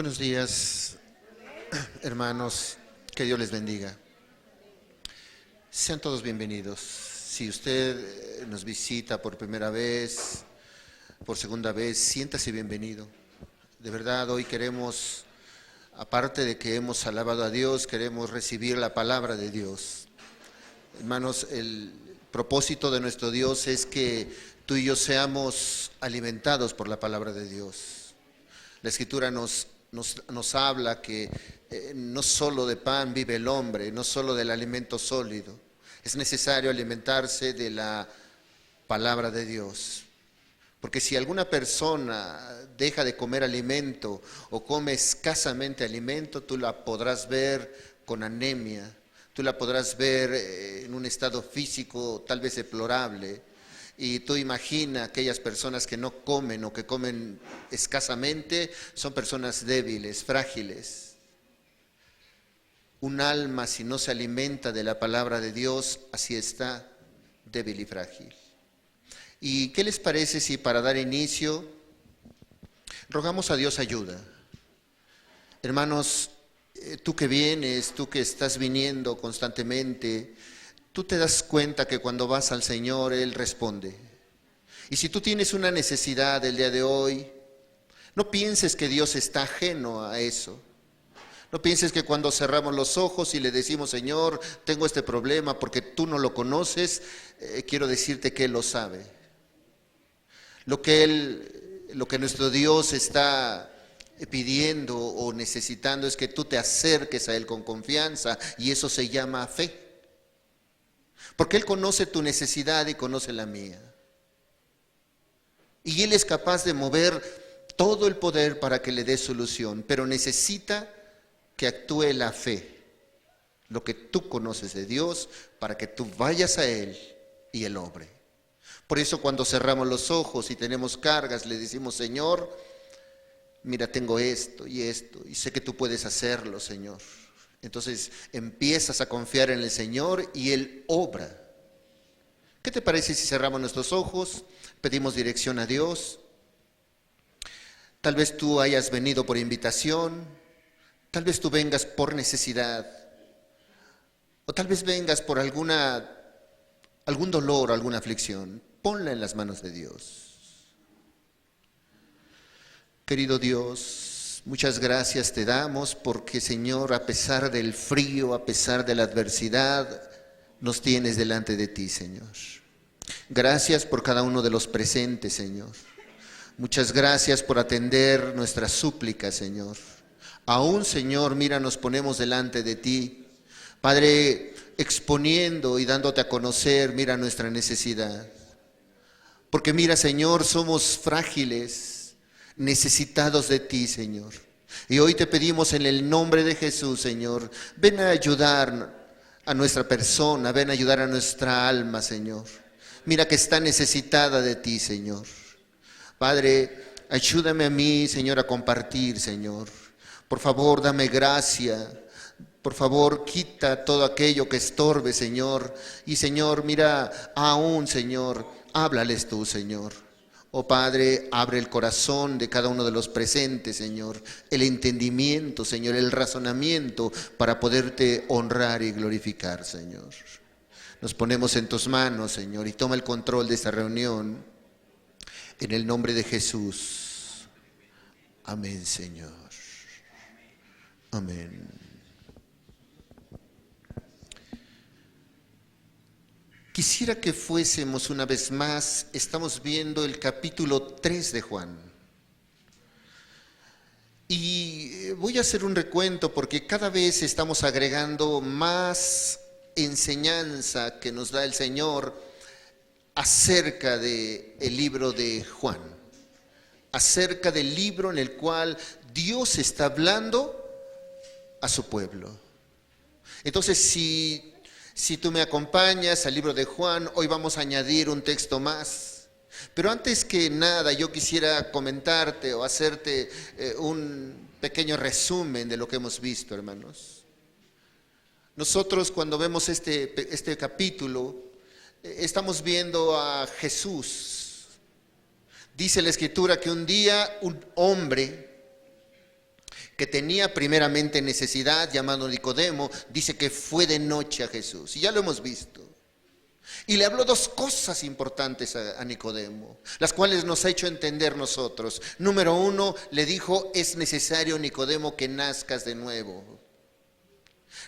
Buenos días, hermanos, que Dios les bendiga. Sean todos bienvenidos. Si usted nos visita por primera vez, por segunda vez, siéntase bienvenido. De verdad, hoy queremos, aparte de que hemos alabado a Dios, queremos recibir la palabra de Dios. Hermanos, el propósito de nuestro Dios es que tú y yo seamos alimentados por la palabra de Dios. La Escritura nos habla que no solo de pan vive el hombre, no solo del alimento sólido. Es necesario alimentarse de la palabra de Dios. Porque si alguna persona deja de comer alimento o come escasamente alimento, tú la podrás ver con anemia, tú la podrás ver en un estado físico tal vez deplorable. Y tú imagina aquellas personas que no comen o que comen escasamente, son personas débiles, frágiles. Un alma, si no se alimenta de la palabra de Dios, así está, débil y frágil. ¿Y qué les parece si para dar inicio rogamos a Dios ayuda? Hermanos, tú que vienes, tú que estás viniendo constantemente, tú te das cuenta que cuando vas al Señor, Él responde. Y si tú tienes una necesidad el día de hoy, no pienses que Dios está ajeno a eso. No pienses que cuando cerramos los ojos y le decimos, Señor, tengo este problema porque tú no lo conoces, quiero decirte que Él lo sabe. Lo que nuestro Dios está pidiendo o necesitando es que tú te acerques a Él con confianza, y eso se llama fe. Porque Él conoce tu necesidad y conoce la mía. Y Él es capaz de mover todo el poder para que le dé solución, pero necesita que actúe la fe, lo que tú conoces de Dios, para que tú vayas a Él y Él obre. Por eso cuando cerramos los ojos y tenemos cargas, le decimos, Señor, mira, tengo esto, y sé que tú puedes hacerlo, Señor. Entonces empiezas a confiar en el Señor y Él obra. ¿Qué te parece si cerramos nuestros ojos, pedimos dirección a Dios? Tal vez tú hayas venido por invitación, tal vez tú vengas por necesidad, o tal vez vengas por algún dolor o alguna aflicción. Ponla en las manos de Dios. Querido Dios, muchas gracias te damos porque, Señor, a pesar del frío, a pesar de la adversidad, nos tienes delante de ti, Señor. Gracias por cada uno de los presentes, Señor. Muchas gracias por atender nuestras súplicas, Señor. Aún, Señor, mira, nos ponemos delante de ti, Padre, exponiendo y dándote a conocer, mira, nuestra necesidad. Porque mira, Señor, somos frágiles, necesitados de ti, Señor. Y hoy te pedimos en el nombre de Jesús, Señor, ven a ayudar a nuestra persona, ven a ayudar a nuestra alma, Señor. Mira que está necesitada de ti, Señor. Padre, ayúdame a mí, Señor, a compartir, Señor. Por favor, dame gracia. Por favor, quita todo aquello que estorbe, Señor. Y, Señor, mira, aún, Señor, háblales tú, Señor. Oh Padre, abre el corazón de cada uno de los presentes, Señor, el entendimiento, Señor, el razonamiento para poderte honrar y glorificar, Señor. Nos ponemos en tus manos, Señor, y toma el control de esta reunión en el nombre de Jesús. Amén, Señor. Amén. Quisiera que fuésemos una vez más, estamos viendo el capítulo 3 de Juan. Y voy a hacer un recuento porque cada vez estamos agregando más enseñanza que nos da el Señor acerca del libro de Juan. Acerca del libro en el cual Dios está hablando a su pueblo. Entonces, si tú me acompañas al libro de Juan, hoy vamos a añadir un texto más. Pero antes que nada, yo quisiera comentarte o hacerte un pequeño resumen de lo que hemos visto, hermanos. Nosotros cuando vemos este capítulo, estamos viendo a Jesús. Dice la Escritura que un día un hombre que tenía primeramente necesidad, llamado Nicodemo, dice que fue de noche a Jesús. Y ya lo hemos visto. Y le habló dos cosas importantes a Nicodemo, las cuales nos ha hecho entender nosotros. Número uno, le dijo: es necesario, Nicodemo, que nazcas de nuevo.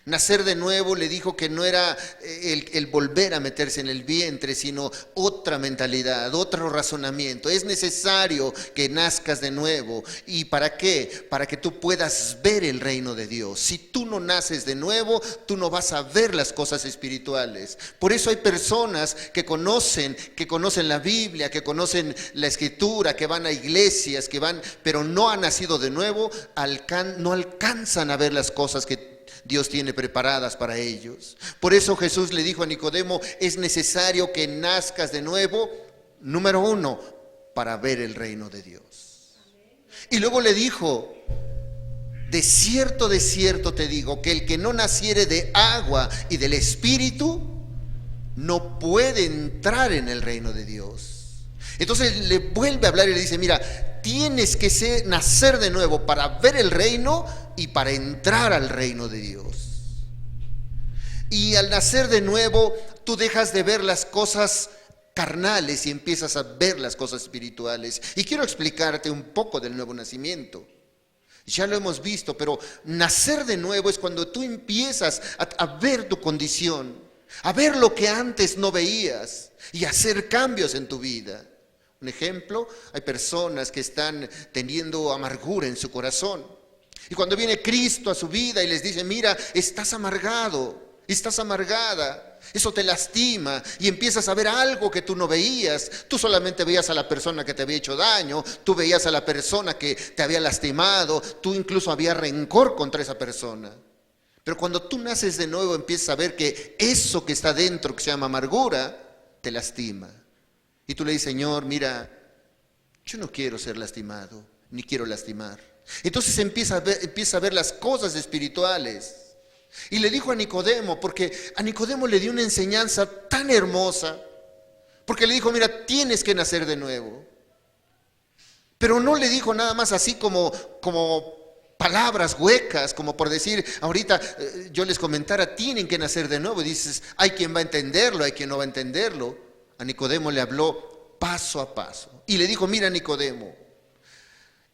Nacer de nuevo, le dijo que no era el volver a meterse en el vientre, sino otra mentalidad, otro razonamiento. Es necesario que nazcas de nuevo. ¿Y para qué? Para que tú puedas ver el reino de Dios. Si tú no naces de nuevo, tú no vas a ver las cosas espirituales. Por eso hay personas que conocen la Biblia, que conocen la Escritura, que van a iglesias, pero no han nacido de nuevo, no alcanzan a ver las cosas que Dios tiene preparadas para ellos. Por eso Jesús le dijo a Nicodemo: es necesario que nazcas de nuevo, número uno, para ver el reino de Dios. Y luego le dijo: de cierto te digo, que el que no naciere de agua y del Espíritu no puede entrar en el reino de Dios. Entonces le vuelve a hablar y le dice: mira, tienes que nacer de nuevo para ver el reino y para entrar al reino de Dios. Y al nacer de nuevo, tú dejas de ver las cosas carnales y empiezas a ver las cosas espirituales. Y quiero explicarte un poco del nuevo nacimiento. Ya lo hemos visto, pero nacer de nuevo es cuando tú empiezas a ver tu condición, a ver lo que antes no veías y hacer cambios en tu vida. Un ejemplo, hay personas que están teniendo amargura en su corazón. Y cuando viene Cristo a su vida y les dice: mira, estás amargado, estás amargada, eso te lastima, y empiezas a ver algo que tú no veías. Tú solamente veías a la persona que te había hecho daño, tú veías a la persona que te había lastimado, tú incluso había rencor contra esa persona. Pero cuando tú naces de nuevo, empiezas a ver que eso que está dentro, que se llama amargura, te lastima. Y tú le dices: Señor, mira, yo no quiero ser lastimado, ni quiero lastimar. Entonces empieza a ver las cosas espirituales. Y le dijo a Nicodemo, porque a Nicodemo le dio una enseñanza tan hermosa, porque le dijo: mira, tienes que nacer de nuevo. Pero no le dijo nada más así como palabras huecas, como por decir, ahorita yo les comentara, tienen que nacer de nuevo. Y dices: hay quien va a entenderlo, hay quien no va a entenderlo. A Nicodemo le habló paso a paso. Y le dijo: mira, Nicodemo,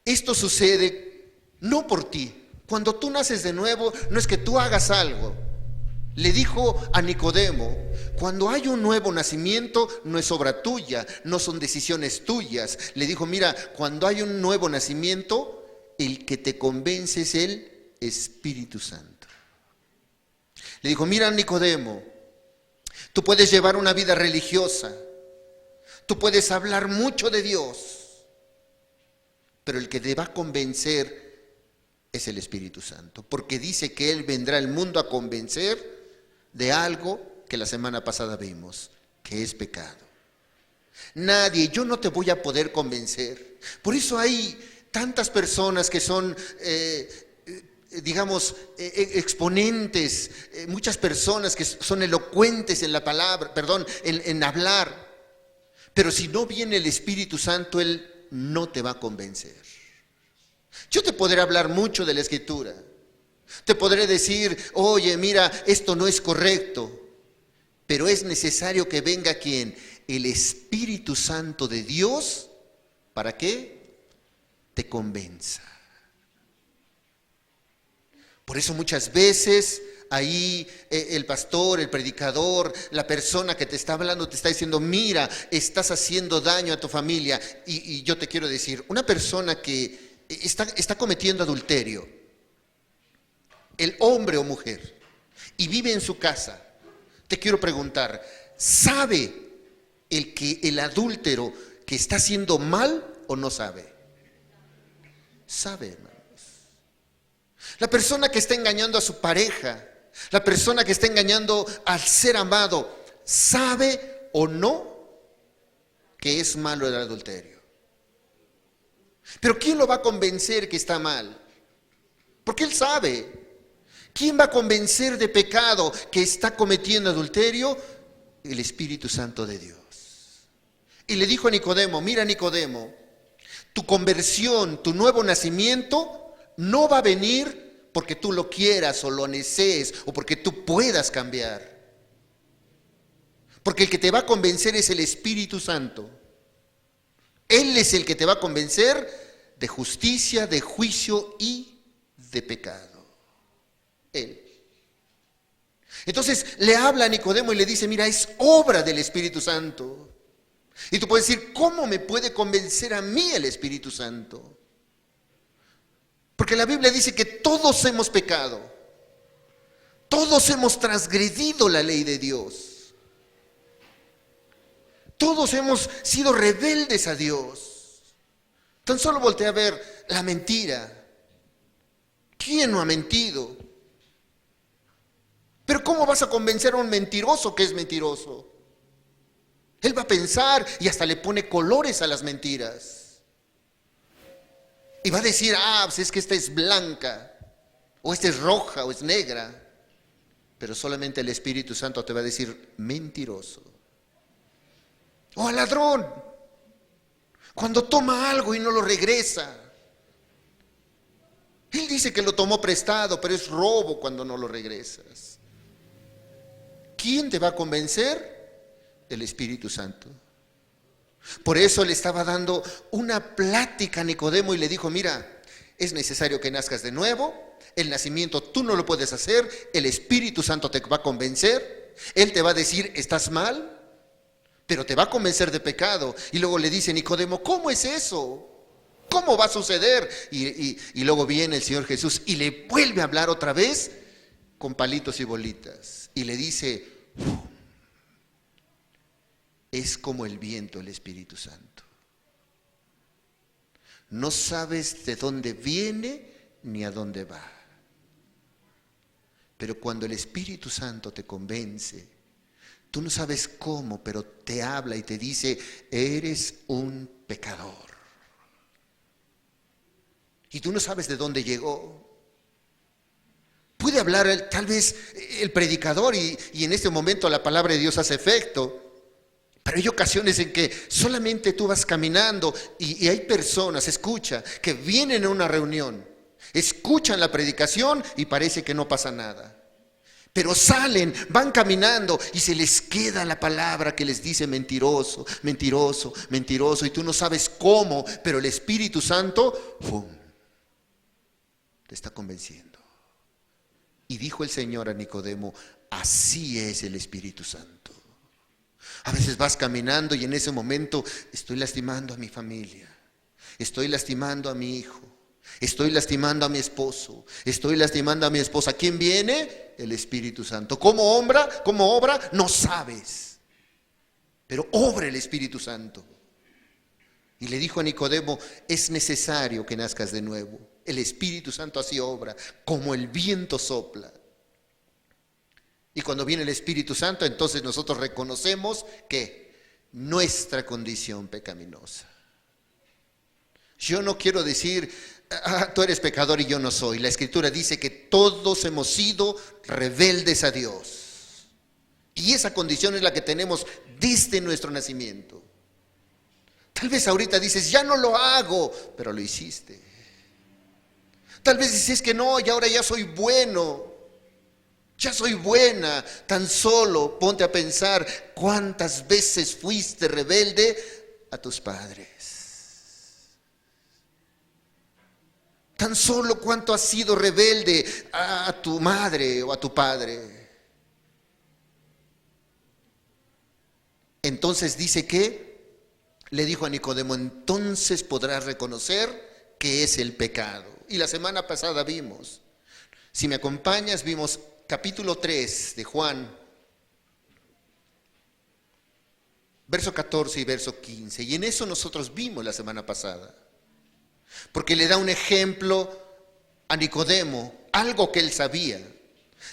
esto sucede no por ti. Cuando tú naces de nuevo, no es que tú hagas algo. Le dijo a Nicodemo: cuando hay un nuevo nacimiento, no es obra tuya, no son decisiones tuyas. Le dijo: mira, cuando hay un nuevo nacimiento, el que te convence es el Espíritu Santo. Le dijo: mira, Nicodemo, tú puedes llevar una vida religiosa, tú puedes hablar mucho de Dios, pero el que te va a convencer es el Espíritu Santo, porque dice que Él vendrá al mundo a convencer de algo que la semana pasada vimos, que es pecado. Nadie, yo no te voy a poder convencer. Por eso hay tantas personas que son exponentes, muchas personas que son elocuentes en la palabra, en hablar, pero si no viene el Espíritu Santo, Él no te va a convencer. Yo te podré hablar mucho de la Escritura, te podré decir: oye, mira, esto no es correcto, pero es necesario que venga ¿quién? El Espíritu Santo de Dios. ¿Para qué? Te convenza. Por eso muchas veces ahí el pastor, el predicador, la persona que te está hablando te está diciendo: mira, estás haciendo daño a tu familia. Y yo te quiero decir, una persona que está cometiendo adulterio, el hombre o mujer, y vive en su casa, te quiero preguntar: ¿sabe el adúltero que está haciendo mal o no sabe? Sabe, hermanos. La persona que está engañando a su pareja, la persona que está engañando al ser amado, ¿sabe o no que es malo el adulterio? Pero ¿quién lo va a convencer que está mal? Porque él sabe. ¿Quién va a convencer de pecado que está cometiendo adulterio? El Espíritu Santo de Dios. Y le dijo a Nicodemo: mira, Nicodemo, tu conversión, tu nuevo nacimiento, no va a venir porque tú lo quieras o lo desees o porque tú puedas cambiar. Porque el que te va a convencer es el Espíritu Santo. Él es el que te va a convencer de justicia, de juicio y de pecado. Él. Entonces le habla a Nicodemo y le dice, mira, es obra del Espíritu Santo. Y tú puedes decir, ¿cómo me puede convencer a mí el Espíritu Santo? Porque la Biblia dice que todos hemos pecado. Todos hemos transgredido la ley de Dios. Todos hemos sido rebeldes a Dios. Tan solo voltea a ver la mentira. ¿Quién no ha mentido? Pero ¿cómo vas a convencer a un mentiroso que es mentiroso? Él va a pensar y hasta le pone colores a las mentiras. Y va a decir, pues es que esta es blanca, o esta es roja, o es negra. Pero solamente el Espíritu Santo te va a decir mentiroso. O al ladrón, cuando toma algo y no lo regresa. Él dice que lo tomó prestado, pero es robo cuando no lo regresas. ¿Quién te va a convencer? El Espíritu Santo. Por eso le estaba dando una plática a Nicodemo y le dijo, mira, es necesario que nazcas de nuevo. El nacimiento tú no lo puedes hacer. El Espíritu Santo te va a convencer. Él te va a decir, estás mal, pero te va a convencer de pecado. Y luego le dice Nicodemo, ¿cómo es eso? ¿Cómo va a suceder? Y luego viene el Señor Jesús y le vuelve a hablar otra vez con palitos y bolitas. Y le dice, es como el viento el Espíritu Santo. No sabes de dónde viene ni a dónde va. Pero cuando el Espíritu Santo te convence, tú no sabes cómo, pero te habla y te dice, eres un pecador. Y tú no sabes de dónde llegó. Puede hablar tal vez el predicador y en este momento la palabra de Dios hace efecto. Pero hay ocasiones en que solamente tú vas caminando y hay personas, escucha, que vienen a una reunión, escuchan la predicación y parece que no pasa nada. Pero salen, van caminando y se les queda la palabra que les dice mentiroso, mentiroso, mentiroso. Y tú no sabes cómo, pero el Espíritu Santo, ¡pum!, te está convenciendo. Y dijo el Señor a Nicodemo, así es el Espíritu Santo. A veces vas caminando y en ese momento estoy lastimando a mi familia, estoy lastimando a mi hijo, estoy lastimando a mi esposo, estoy lastimando a mi esposa. ¿Quién viene? El Espíritu Santo. ¿Cómo obra? ¿Cómo obra? No sabes, pero obra el Espíritu Santo. Y le dijo a Nicodemo, es necesario que nazcas de nuevo. El Espíritu Santo así obra, como el viento sopla. Y cuando viene el Espíritu Santo, entonces nosotros reconocemos que nuestra condición pecaminosa. Yo no quiero decir, tú eres pecador y yo no soy. La Escritura dice que todos hemos sido rebeldes a Dios. Y esa condición es la que tenemos desde nuestro nacimiento. Tal vez ahorita dices, ya no lo hago, pero lo hiciste. Tal vez dices que no, y ahora ya soy bueno. Ya soy buena. Tan solo ponte a pensar cuántas veces fuiste rebelde a tus padres. Tan solo cuánto has sido rebelde a tu madre o a tu padre. Entonces dice que le dijo a Nicodemo, entonces podrás reconocer que es el pecado. Y la semana pasada vimos, si me acompañas, vimos capítulo 3 de Juan, verso 14 y verso 15. Y en eso nosotros vimos la semana pasada. Porque le da un ejemplo a Nicodemo, algo que él sabía.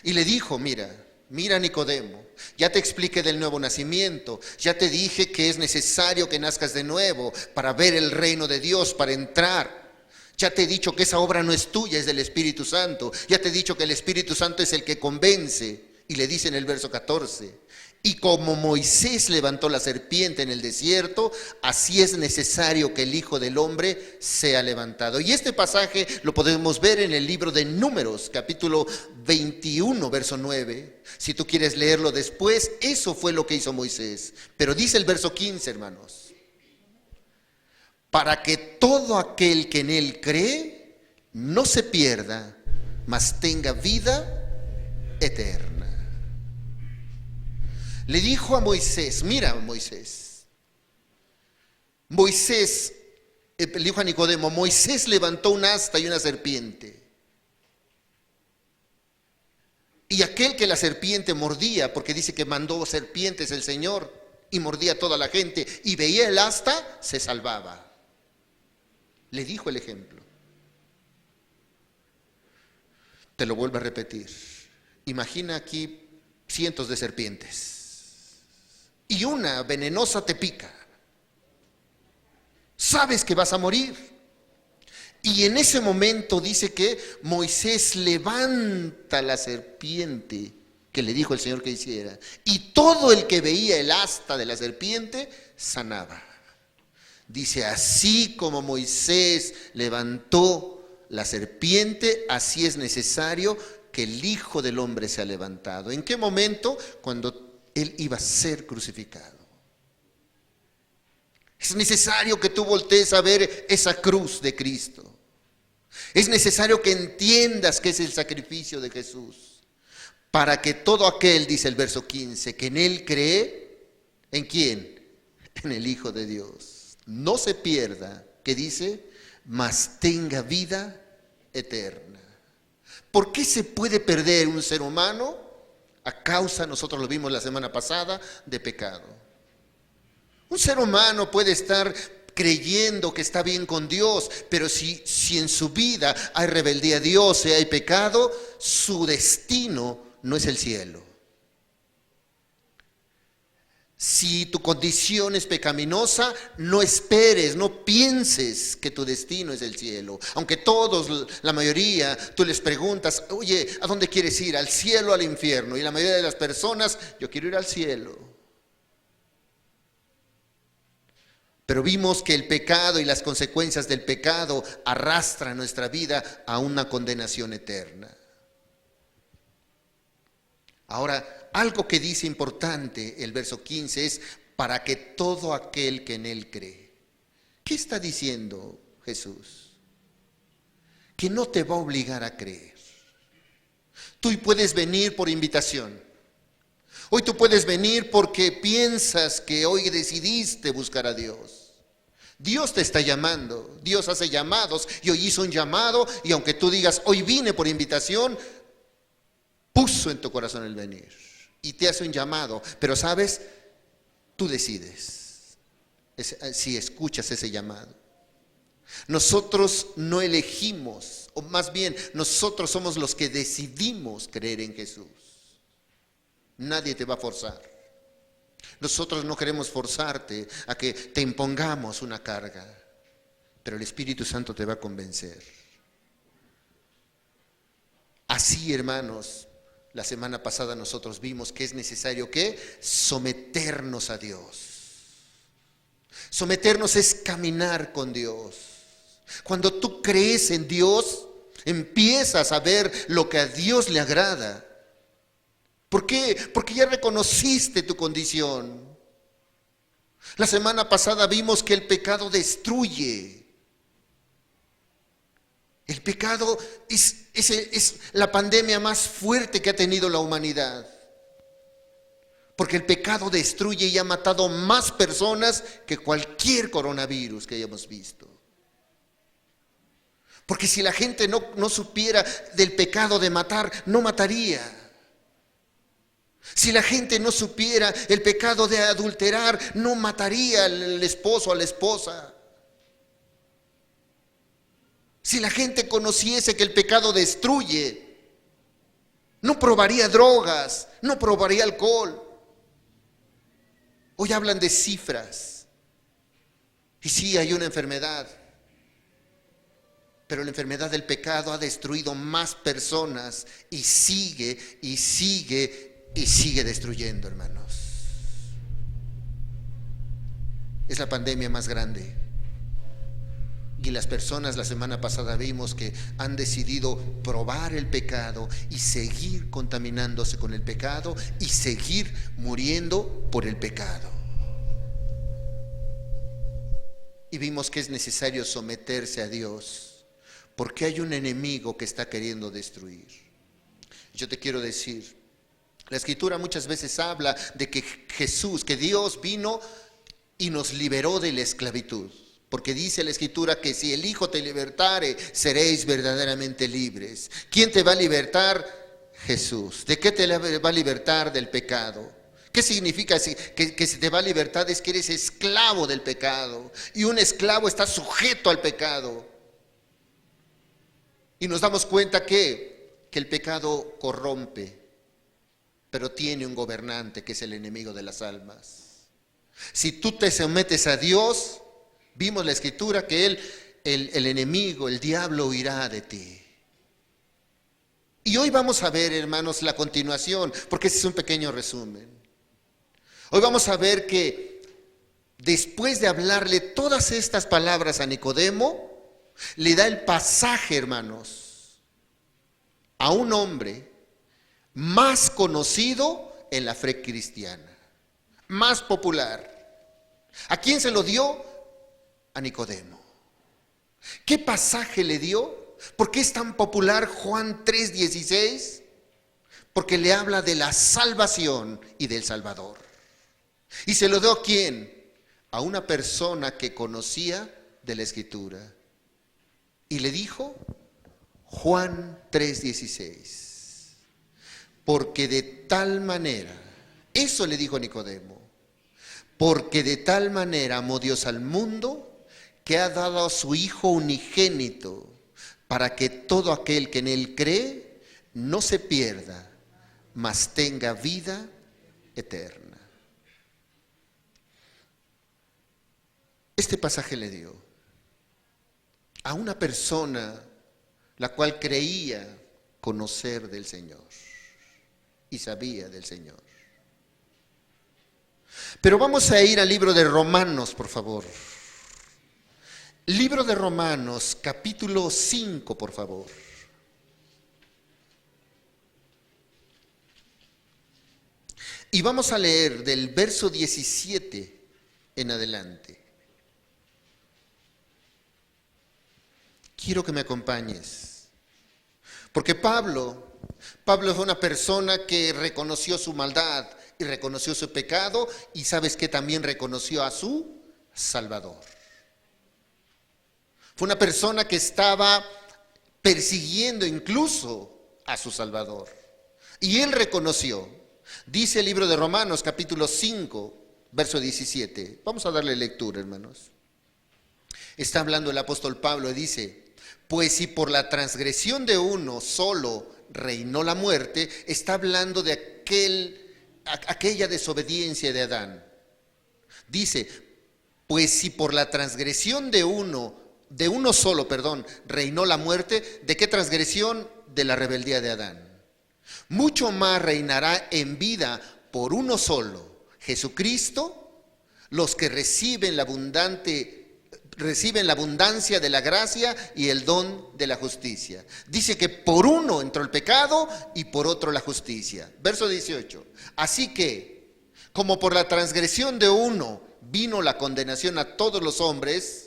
Y le dijo, mira Nicodemo, ya te expliqué del nuevo nacimiento, ya te dije que es necesario que nazcas de nuevo para ver el reino de Dios, para entrar. Ya te he dicho que esa obra no es tuya, es del Espíritu Santo. Ya te he dicho que el Espíritu Santo es el que convence. Y le dice en el verso 14, Y como Moisés levantó la serpiente en el desierto, así es necesario que el Hijo del Hombre sea levantado. Y este pasaje lo podemos ver en el libro de Números, capítulo 21, verso 9. Si tú quieres leerlo después, eso fue lo que hizo Moisés. Pero dice el verso 15, hermanos: para que todo aquel que en él cree no se pierda, mas tenga vida eterna. Le dijo a Moisés, mira Moisés, le dijo a Nicodemo, Moisés levantó un asta y una serpiente. Y aquel que la serpiente mordía, porque dice que mandó serpientes el Señor y mordía a toda la gente, y veía el asta, se salvaba. Le dijo el ejemplo. Te lo vuelvo a repetir. Imagina aquí cientos de serpientes. Y una venenosa te pica. Sabes que vas a morir. Y en ese momento dice que Moisés levanta la serpiente que le dijo el Señor que hiciera. Y todo el que veía el asta de la serpiente sanaba. Dice, así como Moisés levantó la serpiente, así es necesario que el Hijo del Hombre sea levantado. ¿En qué momento? Cuando Él iba a ser crucificado. Es necesario que tú voltees a ver esa cruz de Cristo. Es necesario que entiendas que es el sacrificio de Jesús. Para que todo aquel, dice el verso 15, que en Él cree, ¿en quién? En el Hijo de Dios. No se pierda, que dice, mas tenga vida eterna. ¿Por qué se puede perder un ser humano? A causa, nosotros lo vimos la semana pasada, de pecado. Un ser humano puede estar creyendo que está bien con Dios, pero si en su vida hay rebeldía a Dios y hay pecado, su destino no es el cielo. Si tu condición es pecaminosa, no esperes, no pienses que tu destino es el cielo. Aunque todos, la mayoría, tú les preguntas, oye, ¿a dónde quieres ir? ¿Al cielo o al infierno? Y la mayoría de las personas, yo quiero ir al cielo. Pero vimos que el pecado y las consecuencias del pecado arrastran nuestra vida a una condenación eterna. Ahora, algo que dice importante el verso 15 es para que todo aquel que en Él cree. ¿Qué está diciendo Jesús? Que no te va a obligar a creer. Tú puedes venir por invitación. Hoy tú puedes venir porque piensas que hoy decidiste buscar a Dios. Dios te está llamando, Dios hace llamados y hoy hizo un llamado y aunque tú digas hoy vine por invitación, puso en tu corazón el venir y te hace un llamado, pero sabes, tú decides si escuchas ese llamado. Nosotros no elegimos, o más bien nosotros somos los que decidimos creer en Jesús. Nadie te va a forzar. Nosotros no queremos forzarte a que te impongamos una carga, pero el Espíritu Santo te va a convencer. Así, hermanos, la semana pasada nosotros vimos que es necesario que someternos a Dios. Someternos es caminar con Dios. Cuando tú crees en Dios, empiezas a ver lo que a Dios le agrada. ¿Por qué? Porque ya reconociste tu condición. La semana pasada vimos que el pecado destruye. El pecado es la pandemia más fuerte que ha tenido la humanidad. Porque el pecado destruye y ha matado más personas que cualquier coronavirus que hayamos visto. Porque si la gente no supiera del pecado de matar, no mataría. Si la gente no supiera el pecado de adulterar, no mataría al esposo o a la esposa. Si la gente conociese que el pecado destruye, no probaría drogas, no probaría alcohol. Hoy hablan de cifras. Y sí, hay una enfermedad. Pero la enfermedad del pecado ha destruido más personas y sigue destruyendo, hermanos. es la pandemia más grande. Y las personas, la semana pasada vimos que han decidido probar el pecado y seguir contaminándose con el pecado y seguir muriendo por el pecado. Y vimos que es necesario someterse a Dios, porque hay un enemigo que está queriendo destruir. Yo te quiero decir, la Escritura muchas veces habla de que Jesús, que Dios vino y nos liberó de la esclavitud. Porque dice la Escritura que si el Hijo te libertare, seréis verdaderamente libres. ¿Quién te va a libertar? Jesús. ¿De qué te va a libertar? Del pecado. ¿Qué significa que se te va a libertar? Es que eres esclavo del pecado. Y un esclavo está sujeto al pecado. Y nos damos cuenta que el pecado corrompe, pero tiene un gobernante que es el enemigo de las almas. Si tú te sometes a Dios, vimos la Escritura que el enemigo, el diablo, huirá de ti. Y hoy vamos a ver, hermanos, la continuación, porque ese es un pequeño resumen. Hoy vamos a ver que después de hablarle todas estas palabras a Nicodemo, le da el pasaje, hermanos, a un hombre más conocido en la fe cristiana, más popular. ¿A quién se lo dio? A Nicodemo. ¿Qué pasaje le dio? ¿Por qué es tan popular Juan 3:16? Porque le habla de la salvación y del Salvador. ¿Y se lo dio a quién? A una persona que conocía de la Escritura. Y le dijo, Juan 3:16, porque de tal manera, eso le dijo a Nicodemo, porque de tal manera amó Dios al mundo, que ha dado a su Hijo unigénito, para que todo aquel que en Él cree no se pierda, mas tenga vida eterna. Este pasaje le dio a una persona la cual creía conocer del Señor y sabía del Señor. Pero vamos a ir al libro de Romanos, por favor. Libro de Romanos, capítulo 5, por favor. Y vamos a leer del verso 17 en adelante. Quiero que me acompañes. Porque Pablo fue una persona que reconoció su maldad y reconoció su pecado, y sabes que también reconoció a su Salvador. Fue una persona que estaba persiguiendo incluso a su Salvador. Y él reconoció. Dice el libro de Romanos, capítulo 5, verso 17. Vamos a darle lectura, hermanos. Está hablando el apóstol Pablo y dice, pues si por la transgresión de uno solo reinó la muerte, está hablando de aquella desobediencia de Adán. Dice, pues si por la transgresión de uno solo, reinó la muerte, ¿de qué transgresión? De la rebeldía de Adán. Mucho más reinará en vida por uno solo, Jesucristo, los que reciben la abundancia de la gracia y el don de la justicia. Dice que por uno entró el pecado y por otro la justicia. Verso 18. Así que, como por la transgresión de uno vino la condenación a todos los hombres,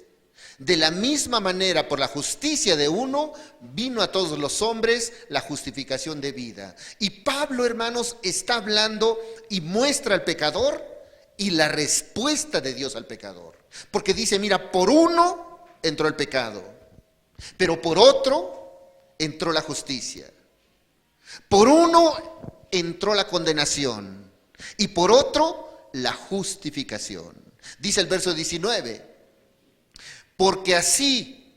de la misma manera por la justicia de uno vino a todos los hombres la justificación de vida. Y Pablo, hermanos, está hablando y muestra al pecador y la respuesta de Dios al pecador. Porque dice, mira, por uno entró el pecado, pero por otro entró la justicia. Por uno entró la condenación y por otro la justificación. Dice el verso 19, porque así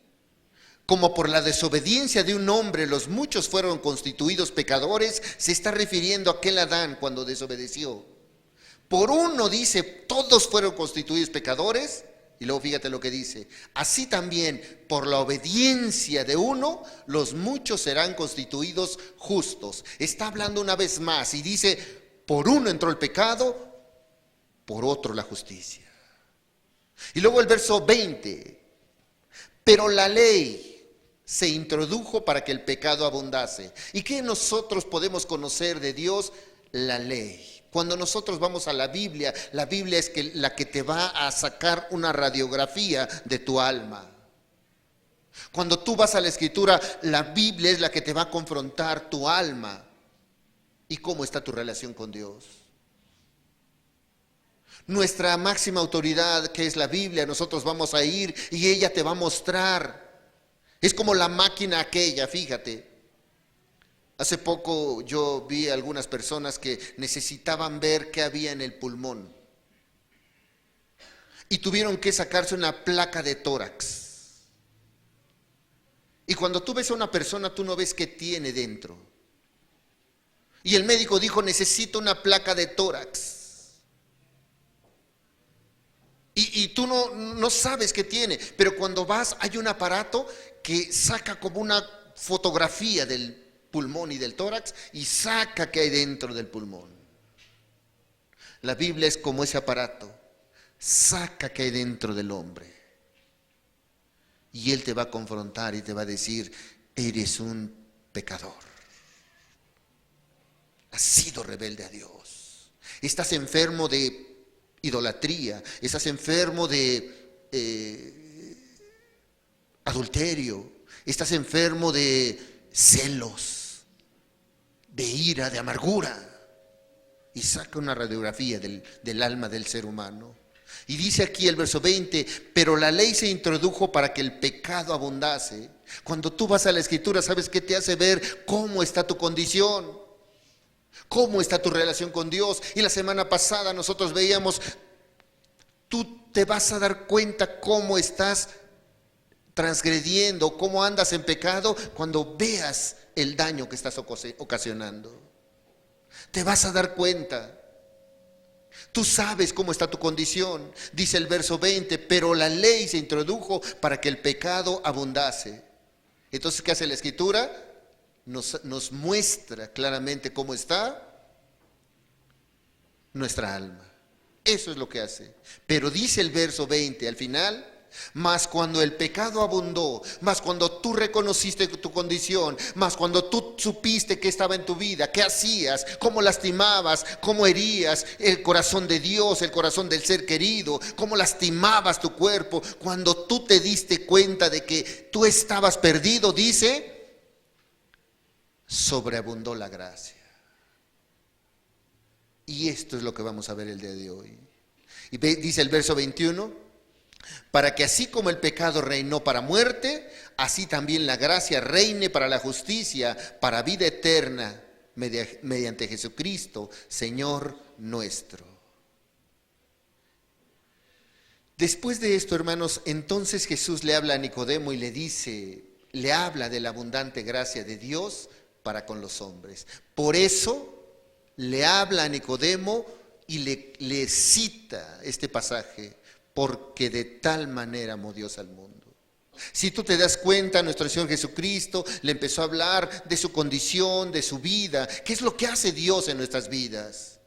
como por la desobediencia de un hombre los muchos fueron constituidos pecadores, se está refiriendo a aquel Adán cuando desobedeció. Por uno, dice, todos fueron constituidos pecadores, y luego fíjate lo que dice, así también por la obediencia de uno, los muchos serán constituidos justos. Está hablando una vez más y dice, por uno entró el pecado, por otro la justicia. Y luego el verso 20, pero la ley se introdujo para que el pecado abundase. ¿Y qué nosotros podemos conocer de Dios? La ley. Cuando nosotros vamos a la Biblia es la que te va a sacar una radiografía de tu alma. Cuando tú vas a la Escritura, la Biblia es la que te va a confrontar tu alma y cómo está tu relación con Dios. Nuestra máxima autoridad, que es la Biblia, nosotros vamos a ir y ella te va a mostrar. Es como la máquina aquella, fíjate. Hace poco yo vi a algunas personas que necesitaban ver qué había en el pulmón y tuvieron que sacarse una placa de tórax. Y cuando tú ves a una persona, tú no ves qué tiene dentro. Y el médico dijo, necesito una placa de tórax. Y tú no sabes qué tiene, pero cuando vas hay un aparato que saca como una fotografía del pulmón y del tórax y saca qué hay dentro del pulmón. La Biblia es como ese aparato, saca qué hay dentro del hombre. Y Él te va a confrontar y te va a decir, eres un pecador. Has sido rebelde a Dios. Estás enfermo de idolatría, estás enfermo de adulterio, estás enfermo de celos, de ira, de amargura. Y saca una radiografía del alma del ser humano. Y dice aquí el verso 20, pero la ley se introdujo para que el pecado abundase. Cuando tú vas a la Escritura, ¿sabes qué te hace ver cómo está tu condición? ¿Cómo está tu relación con Dios? Y la semana pasada nosotros veíamos, tú te vas a dar cuenta cómo estás transgrediendo, cómo andas en pecado cuando veas el daño que estás ocasionando. Te vas a dar cuenta. Tú sabes cómo está tu condición. Dice el verso 20, pero la ley se introdujo para que el pecado abundase. Entonces, ¿qué hace la Escritura? Nos muestra claramente cómo está nuestra alma. Eso es lo que hace. Pero dice el verso 20 al final, mas cuando el pecado abundó, mas cuando tú reconociste tu condición, mas cuando tú supiste qué estaba en tu vida, qué hacías, cómo lastimabas, cómo herías el corazón de Dios, el corazón del ser querido, cómo lastimabas tu cuerpo, cuando tú te diste cuenta de que tú estabas perdido, dice, sobreabundó la gracia. Y esto es lo que vamos a ver el día de hoy. Y dice el verso 21, para que así como el pecado reinó para muerte, así también la gracia reine para la justicia, para vida eterna, mediante Jesucristo, Señor nuestro. Después de esto, hermanos, entonces Jesús le habla a Nicodemo y le habla de la abundante gracia de Dios para con los hombres. Por eso le habla a Nicodemo y le cita este pasaje, porque de tal manera amó Dios al mundo. Si tú te das cuenta, nuestro Señor Jesucristo le empezó a hablar de su condición, de su vida. ¿Qué es lo que hace Dios en nuestras vidas?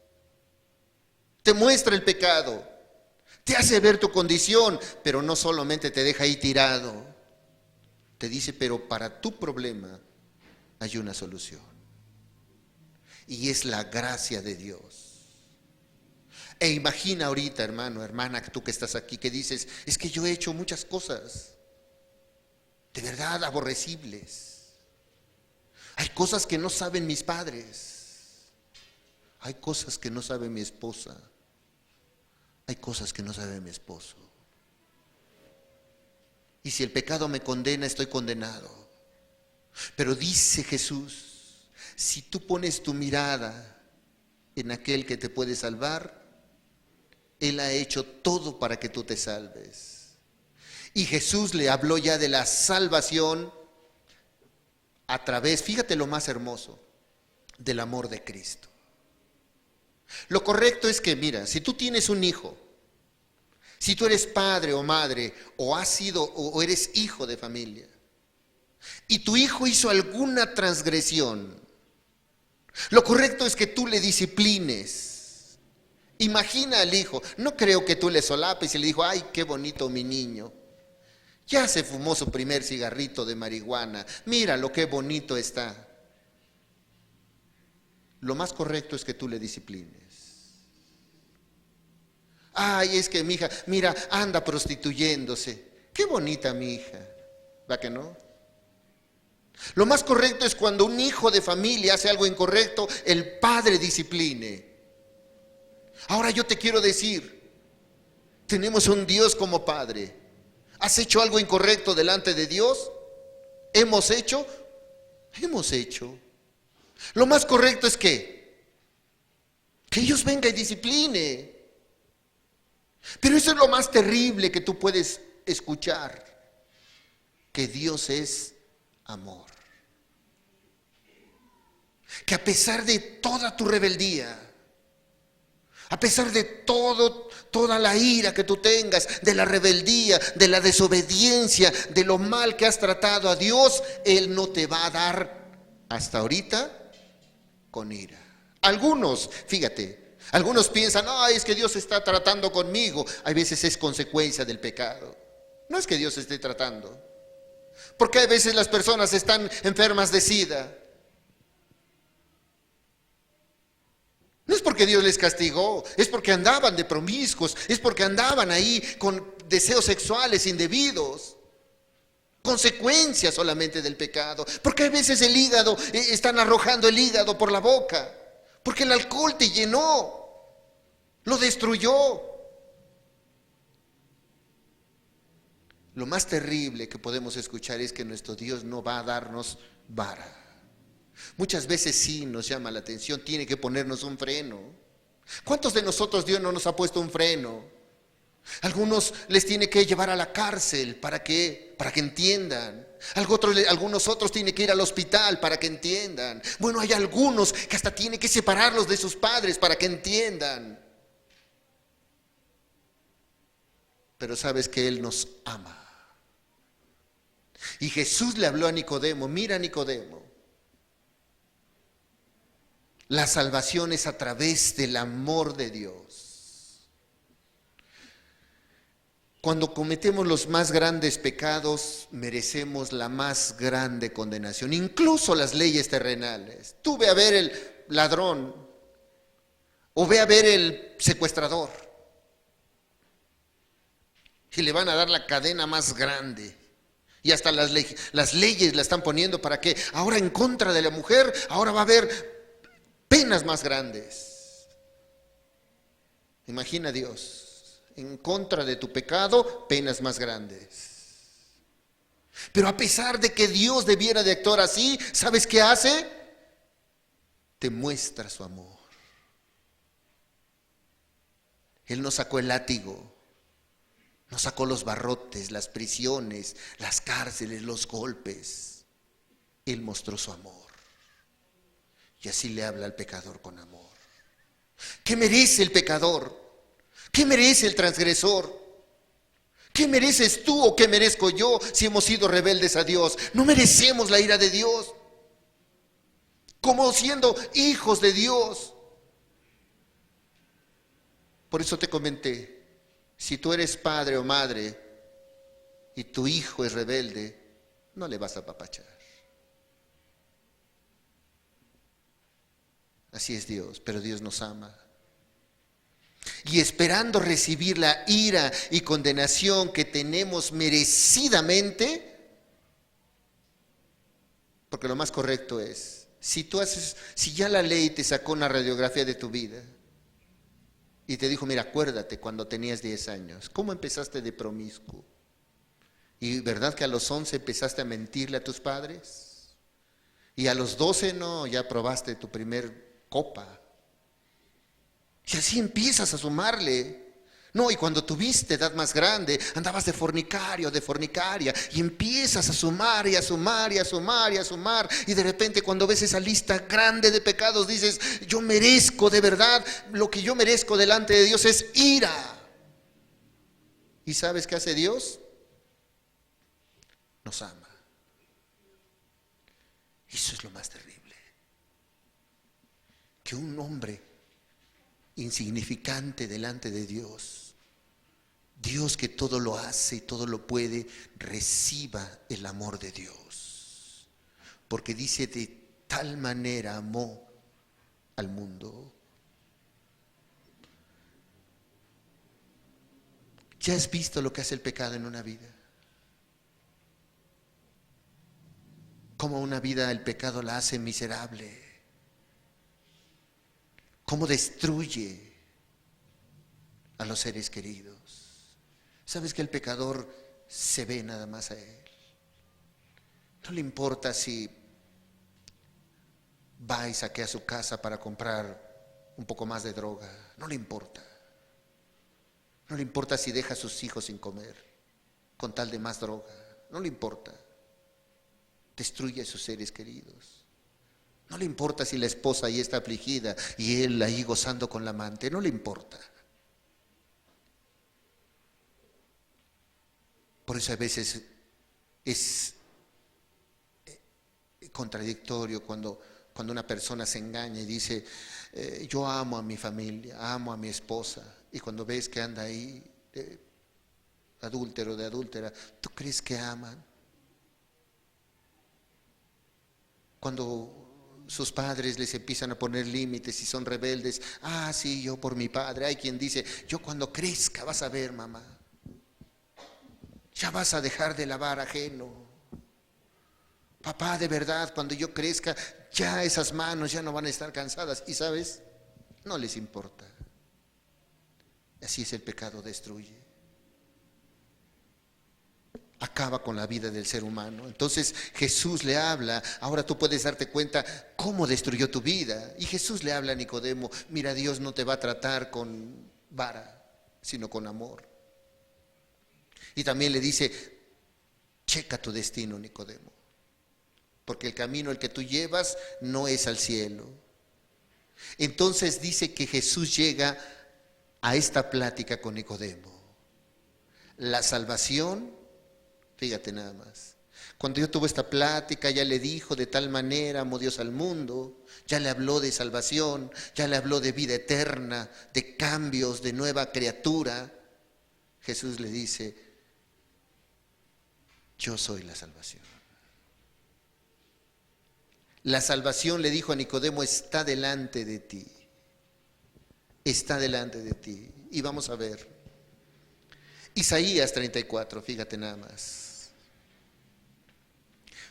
Te muestra el pecado, te hace ver tu condición, pero no solamente te deja ahí tirado. Te dice, pero para tu problema hay una solución. Y es la gracia de Dios. E imagina ahorita, hermano, hermana, tú que estás aquí, que dices, es que yo he hecho muchas cosas, de verdad aborrecibles. Hay cosas que no saben mis padres. Hay cosas que no sabe mi esposa. Hay cosas que no sabe mi esposo. Y si el pecado me condena, estoy condenado. Pero dice Jesús, si tú pones tu mirada en aquel que te puede salvar, Él ha hecho todo para que tú te salves. Y Jesús le habló ya de la salvación a través, fíjate lo más hermoso, del amor de Cristo. Lo correcto es que, mira, si tú tienes un hijo, si tú eres padre o madre, o has sido o eres hijo de familia, y tu hijo hizo alguna transgresión, lo correcto es que tú le disciplines Imagina al hijo. No creo que tú le solapes y le dijo, ay, qué bonito mi niño. Ya se fumó su primer cigarrito de marihuana. Míralo, qué bonito está. Lo más correcto es que tú le disciplines. Ay, es que mi hija, mira, anda prostituyéndose. Qué bonita mi hija. ¿Va que no? Lo más correcto es cuando un hijo de familia hace algo incorrecto, el padre discipline. Ahora yo te quiero decir, tenemos un Dios como Padre. ¿Has hecho algo incorrecto delante de Dios? ¿Hemos hecho? Hemos hecho. Lo más correcto es que Dios venga y discipline. Pero eso es lo más terrible que tú puedes escuchar, que Dios es amor. Que a pesar de toda tu rebeldía, a pesar de toda la ira que tú tengas, de la rebeldía, de la desobediencia, de lo mal que has tratado a Dios, Él no te va a dar hasta ahorita con ira. Algunos, fíjate, algunos piensan, no, es que Dios está tratando conmigo. Hay veces es consecuencia del pecado. No es que Dios esté tratando. Porque hay veces las personas están enfermas de SIDA. No es porque Dios les castigó, es porque andaban de promiscuos, es porque andaban ahí con deseos sexuales indebidos. Consecuencia solamente del pecado. Porque a veces el hígado, están arrojando el hígado por la boca. Porque el alcohol te llenó, lo destruyó. Lo más terrible que podemos escuchar es que nuestro Dios no va a darnos vara. Muchas veces sí nos llama la atención, tiene que ponernos un freno. ¿Cuántos de nosotros Dios no nos ha puesto un freno? Algunos les tiene que llevar a la cárcel para que entiendan. Algunos otros tienen que ir al hospital para que entiendan. Bueno, hay algunos que hasta tiene que separarlos de sus padres para que entiendan. Pero sabes que Él nos ama. Y Jesús le habló a Nicodemo, mira Nicodemo, la salvación es a través del amor de Dios. Cuando cometemos los más grandes pecados, merecemos la más grande condenación, incluso las leyes terrenales. Tú ve a ver el ladrón o ve a ver el secuestrador y le van a dar la cadena más grande. Y hasta las leyes la están poniendo para que ahora en contra de la mujer, ahora va a haber penas más grandes. Imagina Dios, en contra de tu pecado, penas más grandes. Pero a pesar de que Dios debiera de actuar así, ¿sabes qué hace? Te muestra su amor. Él nos sacó el látigo, nos sacó los barrotes, las prisiones, las cárceles, los golpes. Él mostró su amor. Y así le habla al pecador con amor. ¿Qué merece el pecador? ¿Qué merece el transgresor? ¿Qué mereces tú o qué merezco yo si hemos sido rebeldes a Dios? No merecemos la ira de Dios. Como siendo hijos de Dios. Por eso te comenté, si tú eres padre o madre y tu hijo es rebelde, no le vas a apapachar. Así es Dios, pero Dios nos ama. Y esperando recibir la ira y condenación que tenemos merecidamente, porque lo más correcto es, si ya la ley te sacó una radiografía de tu vida y te dijo, mira, acuérdate cuando tenías 10 años, ¿cómo empezaste de promiscuo? ¿Y verdad que a los 11 empezaste a mentirle a tus padres? Y a los 12 no, ya probaste tu primer copa. Y así empiezas a sumarle. No, y cuando tuviste edad más grande, andabas de fornicario, de fornicaria, y empiezas a sumar y a sumar y a sumar y a sumar, y de repente cuando ves esa lista grande de pecados, dices, yo merezco de verdad, lo que yo merezco delante de Dios es ira. ¿Y sabes qué hace Dios? Nos ama. Eso es lo más terrible. Que un hombre insignificante delante de Dios. Dios que todo lo hace y todo lo puede, reciba el amor de Dios. Porque dice, de tal manera amó al mundo. ¿Ya has visto lo que hace el pecado en una vida? Cómo una vida el pecado la hace miserable. Cómo destruye a los seres queridos. ¿Sabes que el pecador se ve nada más a él? No le importa si va y saquea su casa para comprar un poco más de droga. No le importa. No le importa si deja a sus hijos sin comer con tal de más droga. No le importa. Destruye a sus seres queridos. No le importa si la esposa ahí está afligida y él ahí gozando con la amante. No le importa. Por eso a veces es contradictorio cuando una persona se engaña y dice, yo amo a mi familia, amo a mi esposa. Y cuando ves que anda ahí de adúltero, de adúltera, ¿tú crees que aman? Cuando sus padres les empiezan a poner límites y son rebeldes, sí, yo por mi padre. Hay quien dice, yo cuando crezca vas a ver, mamá, ya vas a dejar de lavar ajeno. Papá, de verdad, cuando yo crezca, ya esas manos ya no van a estar cansadas. Y ¿sabes? No les importa. Así es, el pecado destruye. Acaba con la vida del ser humano. Entonces Jesús le habla. Ahora tú puedes darte cuenta cómo destruyó tu vida. Y Jesús le habla a Nicodemo, mira, Dios no te va a tratar con vara, sino con amor. Y también le dice, checa tu destino, Nicodemo, porque el camino el que tú llevas no es al cielo. Entonces dice que Jesús llega a esta plática con Nicodemo. La salvación, fíjate nada más. Cuando Dios tuvo esta plática, ya le dijo, de tal manera amó Dios al mundo, ya le habló de salvación, ya le habló de vida eterna, de cambios, de nueva criatura. Jesús le dice, yo soy la salvación. La salvación, le dijo a Nicodemo, está delante de ti. Está delante de ti. Y vamos a ver. Isaías 34, fíjate nada más.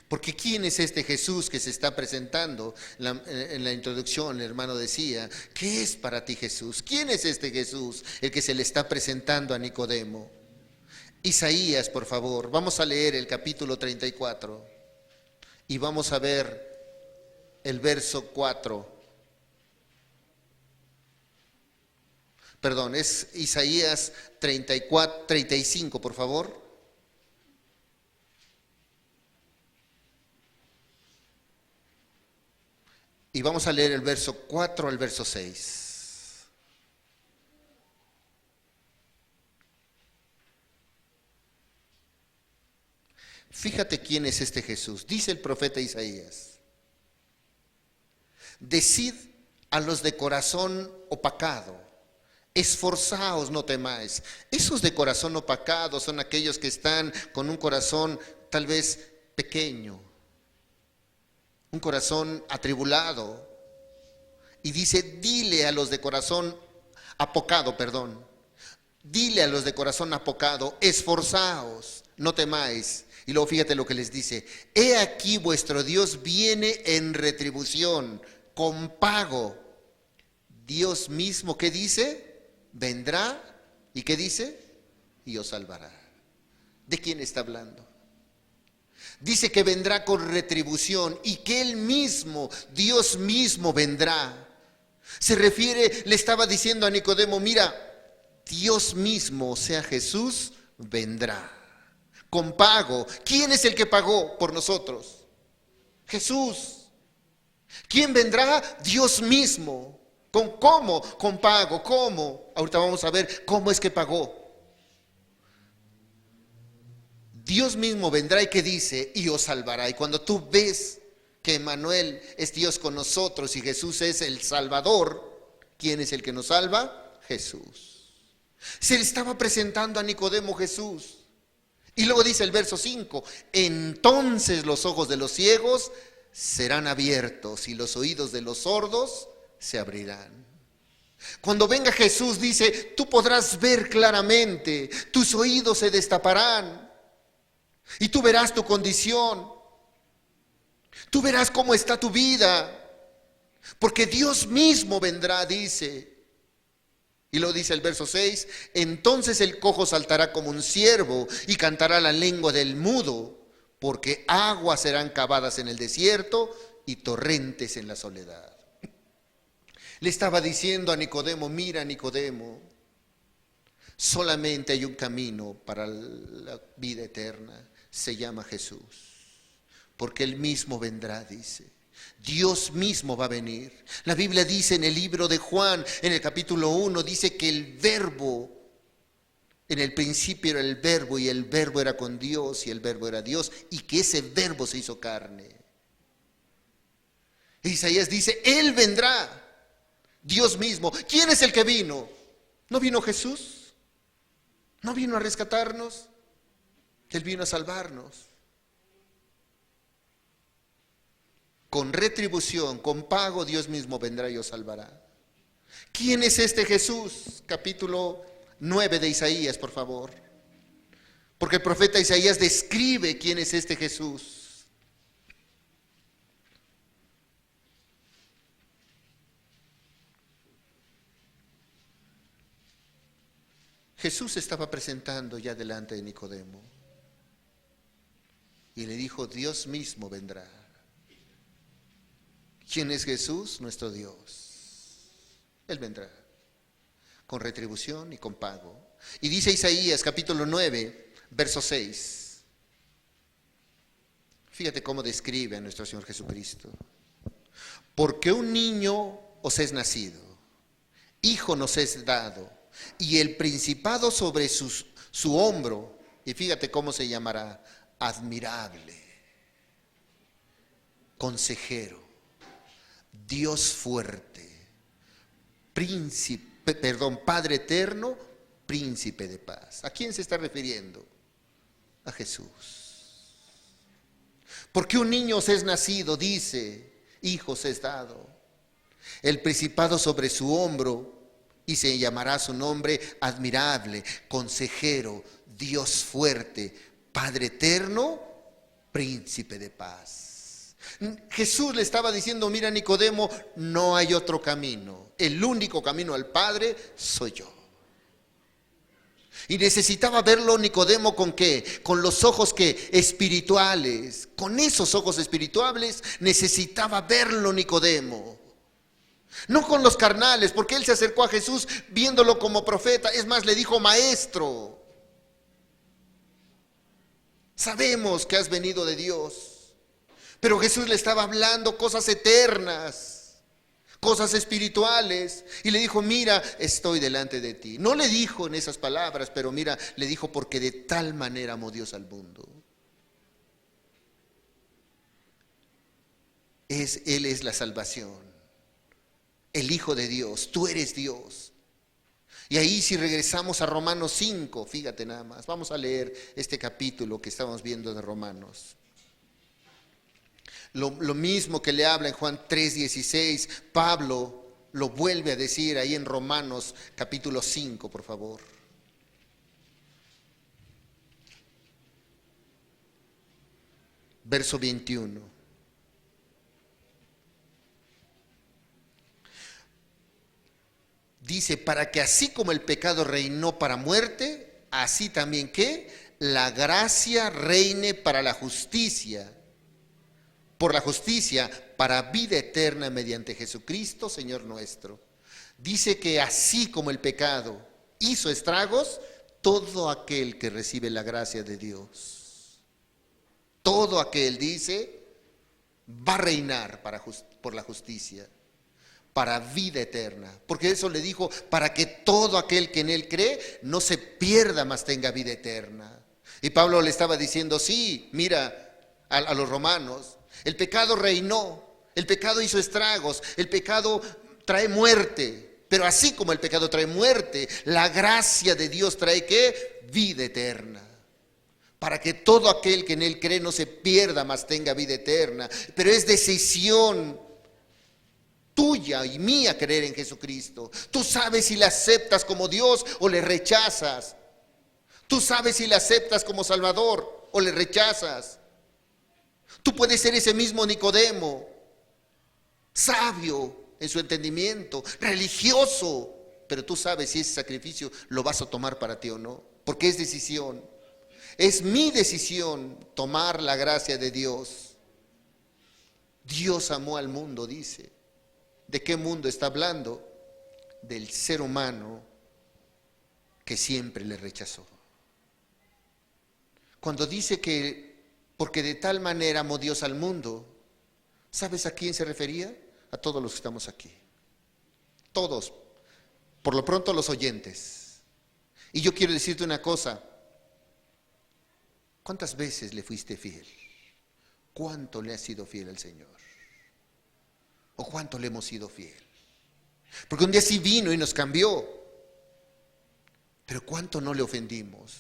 Porque ¿quién es este Jesús que se está presentando? En la introducción el hermano decía, ¿qué es para ti Jesús? ¿Quién es este Jesús, el que se le está presentando a Nicodemo? Isaías, por favor, vamos a leer el capítulo 34 y vamos a ver el verso 4. Perdón, es Isaías 35, por favor. Y vamos a leer el verso 4 al verso 6. Fíjate quién es este Jesús. Dice el profeta Isaías, decid a los de corazón opacado, esforzaos, no temáis. Esos de corazón opacado son aquellos que están con un corazón tal vez pequeño, un corazón atribulado. Y dice, dile a los de corazón apocado, dile a los de corazón apocado, esforzaos, no temáis. Y luego fíjate lo que les dice, he aquí vuestro Dios viene en retribución, con pago. Dios mismo, ¿qué dice? Vendrá, ¿y qué dice? Y os salvará. ¿De quién está hablando? Dice que vendrá con retribución y que Él mismo, Dios mismo vendrá. Se refiere, le estaba diciendo a Nicodemo, mira, Dios mismo, o sea Jesús, vendrá. Con pago. ¿Quién es el que pagó por nosotros? Jesús. ¿Quién vendrá? Dios mismo. ¿Con cómo? Con pago. ¿Cómo? Ahorita vamos a ver cómo es que pagó. Dios mismo vendrá y que dice, y os salvará. Y cuando tú ves que Emmanuel es Dios con nosotros y Jesús es el Salvador, ¿Quién es el que nos salva? Jesús. Se le estaba presentando a Nicodemo Jesús. Y luego dice el verso 5, entonces los ojos de los ciegos serán abiertos y los oídos de los sordos se abrirán. Cuando venga Jesús, dice, tú podrás ver claramente, tus oídos se destaparán y tú verás tu condición, tú verás cómo está tu vida, porque Dios mismo vendrá, dice. Y lo dice el verso 6, entonces el cojo saltará como un ciervo y cantará la lengua del mudo, porque aguas serán cavadas en el desierto y torrentes en la soledad. Le estaba diciendo a Nicodemo, mira Nicodemo, solamente hay un camino para la vida eterna, se llama Jesús, porque Él mismo vendrá, dice. Dios mismo va a venir. La Biblia dice en el libro de Juan, en el capítulo 1, dice que el verbo, en el principio era el verbo y el verbo era con Dios y el verbo era Dios y que ese verbo se hizo carne. Isaías dice, Él vendrá, Dios mismo. ¿Quién es el que vino? ¿No vino Jesús? ¿No vino a rescatarnos? Él vino a salvarnos. Con retribución, con pago, Dios mismo vendrá y os salvará. ¿Quién es este Jesús? Capítulo 9 de Isaías, por favor. Porque el profeta Isaías describe quién es este Jesús. Jesús se estaba presentando ya delante de Nicodemo. Y le dijo, Dios mismo vendrá. ¿Quién es Jesús? Nuestro Dios. Él vendrá con retribución y con pago. Y dice Isaías capítulo 9, verso 6. Fíjate cómo describe a nuestro Señor Jesucristo. Porque un niño os es nacido, hijo nos es dado, y el principado sobre su hombro. Y fíjate cómo se llamará, admirable, consejero, Dios fuerte, Padre eterno, príncipe de paz. ¿A quién se está refiriendo? A Jesús. Porque un niño os es nacido, dice, hijo os es dado, el principado sobre su hombro, y se llamará su nombre admirable, consejero, Dios fuerte, Padre eterno, príncipe de paz. Jesús le estaba diciendo, mira Nicodemo, no hay otro camino. El único camino al Padre soy yo. Y necesitaba verlo Nicodemo ¿con qué? Con los ojos que espirituales. Con esos ojos espirituales necesitaba verlo Nicodemo. No con los carnales, porque él se acercó a Jesús viéndolo como profeta. Es más, le dijo, maestro, sabemos que has venido de Dios. Pero Jesús le estaba hablando cosas eternas, cosas espirituales. Y le dijo, mira, estoy delante de ti. No le dijo en esas palabras, pero mira, le dijo, porque de tal manera amó Dios al mundo. Él es la salvación, el Hijo de Dios, tú eres Dios. Y ahí si regresamos a Romanos 5, fíjate nada más, vamos a leer este capítulo que estamos viendo de Romanos. Lo mismo que le habla en Juan 3:16, Pablo lo vuelve a decir ahí en Romanos capítulo 5, por favor. Verso 21. Dice, para que así como el pecado reinó para muerte, así también que la gracia reine para la justicia. Por la justicia para vida eterna mediante Jesucristo, Señor nuestro. Dice que así como el pecado hizo estragos, todo aquel que recibe la gracia de Dios, todo aquel, dice, va a reinar por la justicia, para vida eterna. Porque eso le dijo, para que todo aquel que en él cree no se pierda, mas tenga vida eterna. Y Pablo le estaba diciendo, sí, mira, a los romanos, el pecado reinó, el pecado hizo estragos, el pecado trae muerte, Pero así como el pecado trae muerte, la gracia de Dios trae ¿qué? Vida eterna. Para que todo aquel que en Él cree no se pierda, mas tenga vida eterna. Pero es decisión tuya y mía creer en Jesucristo. Tú sabes si le aceptas como Dios o le rechazas. Tú sabes si le aceptas como Salvador o le rechazas. Tú puedes ser ese mismo Nicodemo, sabio en su entendimiento, religioso, pero tú sabes si ese sacrificio lo vas a tomar para ti o no, porque es decisión. Es mi decisión tomar la gracia de Dios. Dios amó al mundo, dice. ¿De qué mundo está hablando? Del ser humano que siempre le rechazó. Cuando dice que porque de tal manera amó Dios al mundo, ¿sabes a quién se refería? A todos los que estamos aquí. Todos. Por lo pronto los oyentes. Y yo quiero decirte una cosa. ¿Cuántas veces le fuiste fiel? ¿Cuánto le has sido fiel al Señor? ¿O cuánto le hemos sido fiel? Porque un día sí vino y nos cambió. Pero ¿cuánto no le ofendimos?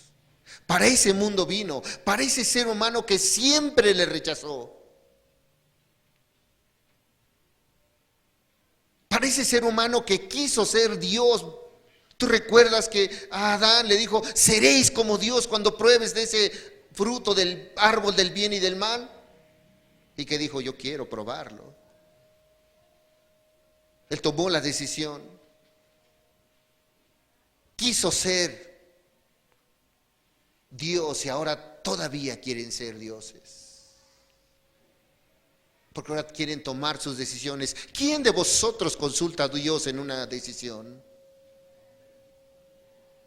Para ese mundo vino, para ese ser humano que siempre le rechazó. Para ese ser humano que quiso ser Dios. ¿Tú recuerdas que a Adán le dijo, seréis como Dios cuando pruebes de ese fruto del árbol del bien y del mal? Y que dijo, yo quiero probarlo. Él tomó la decisión. Quiso ser Dios y ahora todavía quieren ser dioses. Porque ahora quieren tomar sus decisiones. ¿Quién de vosotros consulta a Dios en una decisión?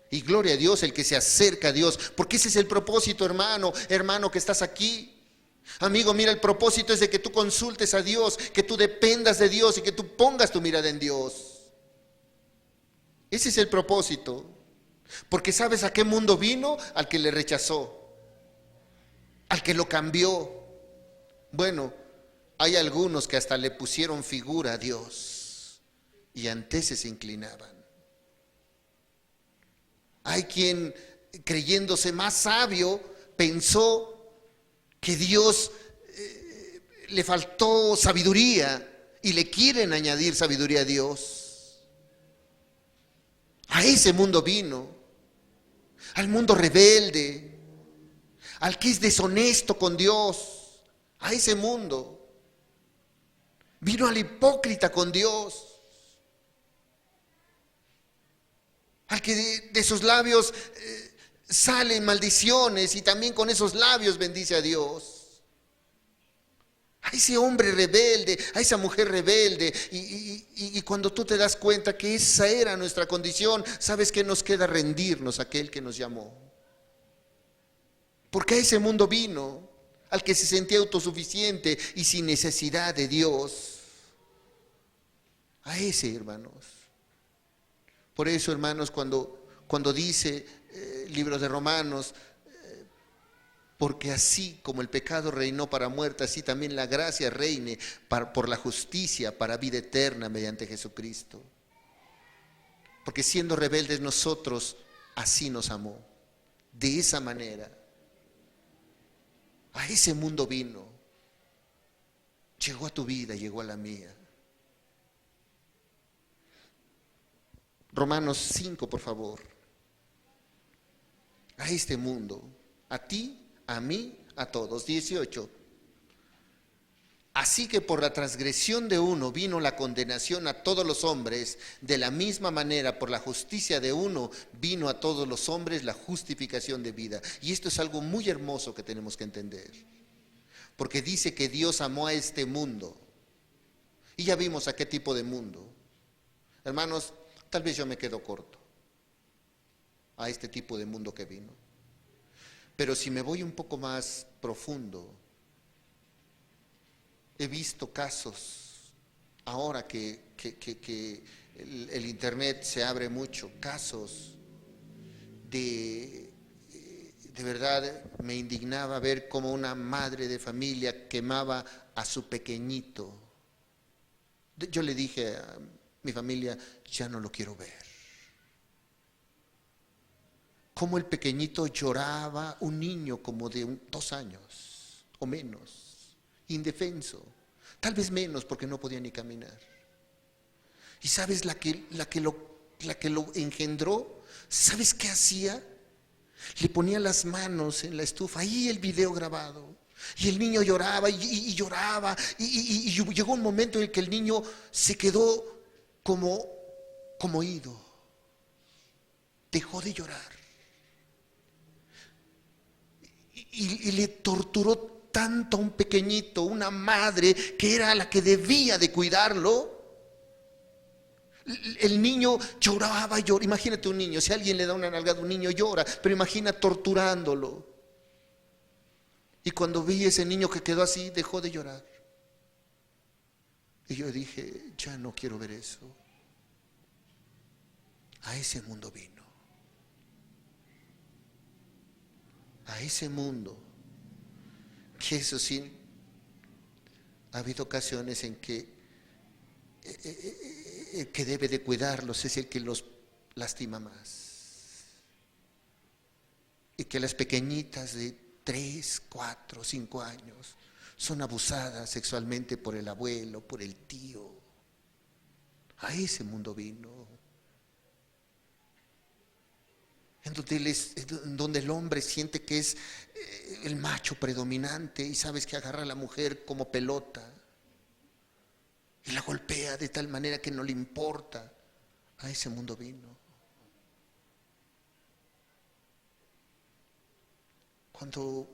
Y gloria a Dios el que se acerca a Dios, porque ese es el propósito, hermano que estás aquí. Amigo, mira, el propósito es de que tú consultes a Dios, que tú dependas de Dios y que tú pongas tu mirada en Dios. Ese es el propósito. Porque ¿sabes a qué mundo vino? Al que le rechazó, al que lo cambió. Bueno, hay algunos que hasta le pusieron figura a Dios y ante ese se inclinaban. Hay quien, creyéndose más sabio, pensó que Dios le faltó sabiduría y le quieren añadir sabiduría a Dios. A ese mundo vino, al mundo rebelde, al que es deshonesto con Dios, a ese mundo. Vino al hipócrita con Dios, al que de sus labios salen maldiciones y también con esos labios bendice a Dios. A ese hombre rebelde, a esa mujer rebelde. Y cuando tú te das cuenta que esa era nuestra condición, ¿sabes qué nos queda? Rendirnos a aquel que nos llamó. Porque a ese mundo vino, al que se sentía autosuficiente y sin necesidad de Dios. A ese, hermanos. Por eso, hermanos, cuando dice el libro de Romanos, porque así como el pecado reinó para muerte, así también la gracia reine por la justicia para vida eterna mediante Jesucristo. Porque siendo rebeldes nosotros, así nos amó, de esa manera. A ese mundo vino, llegó a tu vida, llegó a la mía. Romanos 5, por favor. A este mundo, a ti, a mí, a todos. 18. Así que por la transgresión de uno vino la condenación a todos los hombres, de la misma manera por la justicia de uno vino a todos los hombres la justificación de vida. Y esto es algo muy hermoso que tenemos que entender. Porque dice que Dios amó a este mundo. Y ya vimos a qué tipo de mundo. Hermanos, tal vez yo me quedo corto a este tipo de mundo que vino. Pero si me voy un poco más profundo, he visto casos, ahora que el internet se abre mucho, casos de verdad me indignaba ver cómo una madre de familia quemaba a su pequeñito. Yo le dije, mi familia, ya no lo quiero ver. Como el pequeñito lloraba, un niño como de 2 años o menos, indefenso, tal vez menos porque no podía ni caminar. Y sabes, la que lo engendró, ¿sabes qué hacía? Le ponía las manos en la estufa, ahí el video grabado. Y el niño lloraba y lloraba. Y llegó un momento en el que el niño se quedó como ido. Dejó de llorar. Y le torturó tanto a un pequeñito, una madre que era la que debía de cuidarlo. El niño lloraba, lloraba. Imagínate un niño, si alguien le da una nalgada, un niño llora, pero imagina torturándolo. Y cuando vi ese niño que quedó así, dejó de llorar. Y yo dije, ya no quiero ver eso. A ese mundo vino. A ese mundo. Que eso sí, ha habido ocasiones en que el que debe de cuidarlos es el que los lastima más. Y que las pequeñitas de 3, 4, 5 años son abusadas sexualmente por el abuelo, por el tío. A ese mundo vino. En donde el hombre siente que es el macho predominante y sabes que agarra a la mujer como pelota y la golpea de tal manera que no le importa. A ese mundo vino. Cuando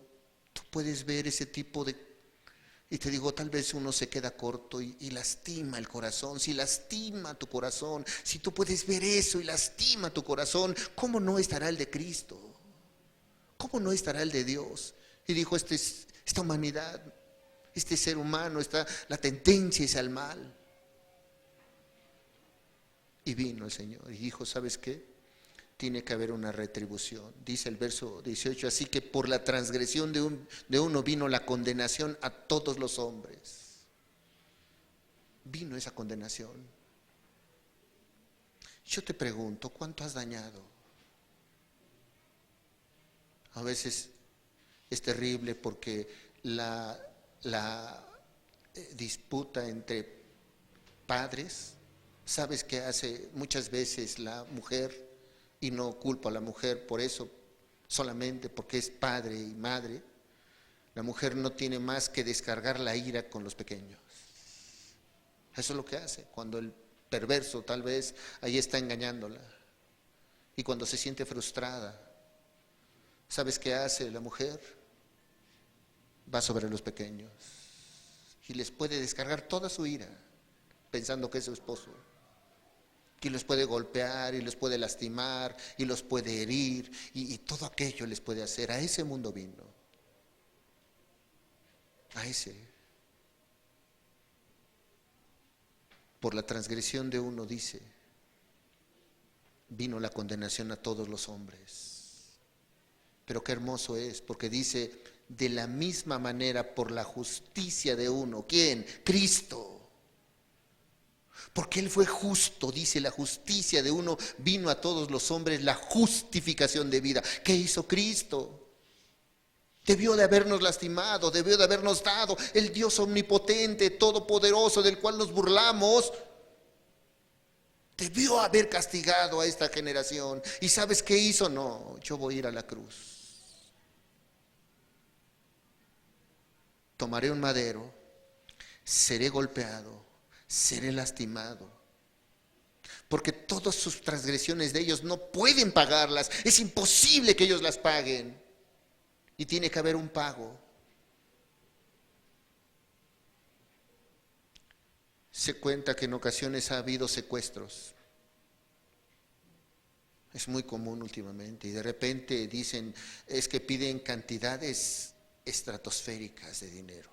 tú puedes ver ese tipo de... Y te digo, tal vez uno se queda corto y lastima el corazón. Si lastima tu corazón, si tú puedes ver eso y lastima tu corazón, ¿cómo no estará el de Cristo? ¿Cómo no estará el de Dios? Y dijo, esta humanidad, este ser humano, la tendencia es al mal. Y vino el Señor y dijo, ¿sabes qué? Tiene que haber una retribución. Dice el verso 18, así que por la transgresión de uno vino la condenación a todos los hombres. Vino esa condenación. Yo te pregunto, ¿cuánto has dañado? A veces es terrible porque la disputa entre padres, ¿sabes qué hace muchas veces la mujer? Y no culpo a la mujer por eso, solamente porque es padre y madre. La mujer no tiene más que descargar la ira con los pequeños. Eso es lo que hace, cuando el perverso tal vez ahí está engañándola. Y cuando se siente frustrada, ¿sabes qué hace la mujer? Va sobre los pequeños y les puede descargar toda su ira, pensando que es su esposo. Y los puede golpear y los puede lastimar y los puede herir y todo aquello les puede hacer. A ese mundo vino. A ese. Por la transgresión de uno, dice, vino la condenación a todos los hombres. Pero qué hermoso es, porque dice, de la misma manera por la justicia de uno. ¿Quién? Cristo. Porque Él fue justo, dice, la justicia de uno vino a todos los hombres, la justificación de vida. ¿Qué hizo Cristo? Debió de habernos lastimado, debió de habernos dado el Dios omnipotente, todopoderoso, del cual nos burlamos. Debió haber castigado a esta generación. ¿Y sabes qué hizo? No, yo voy a ir a la cruz. Tomaré un madero, seré golpeado, seré lastimado, porque todas sus transgresiones de ellos no pueden pagarlas, es imposible que ellos las paguen y tiene que haber un pago. Se cuenta que en ocasiones ha habido secuestros, es muy común últimamente, y de repente dicen, es que piden cantidades estratosféricas de dinero.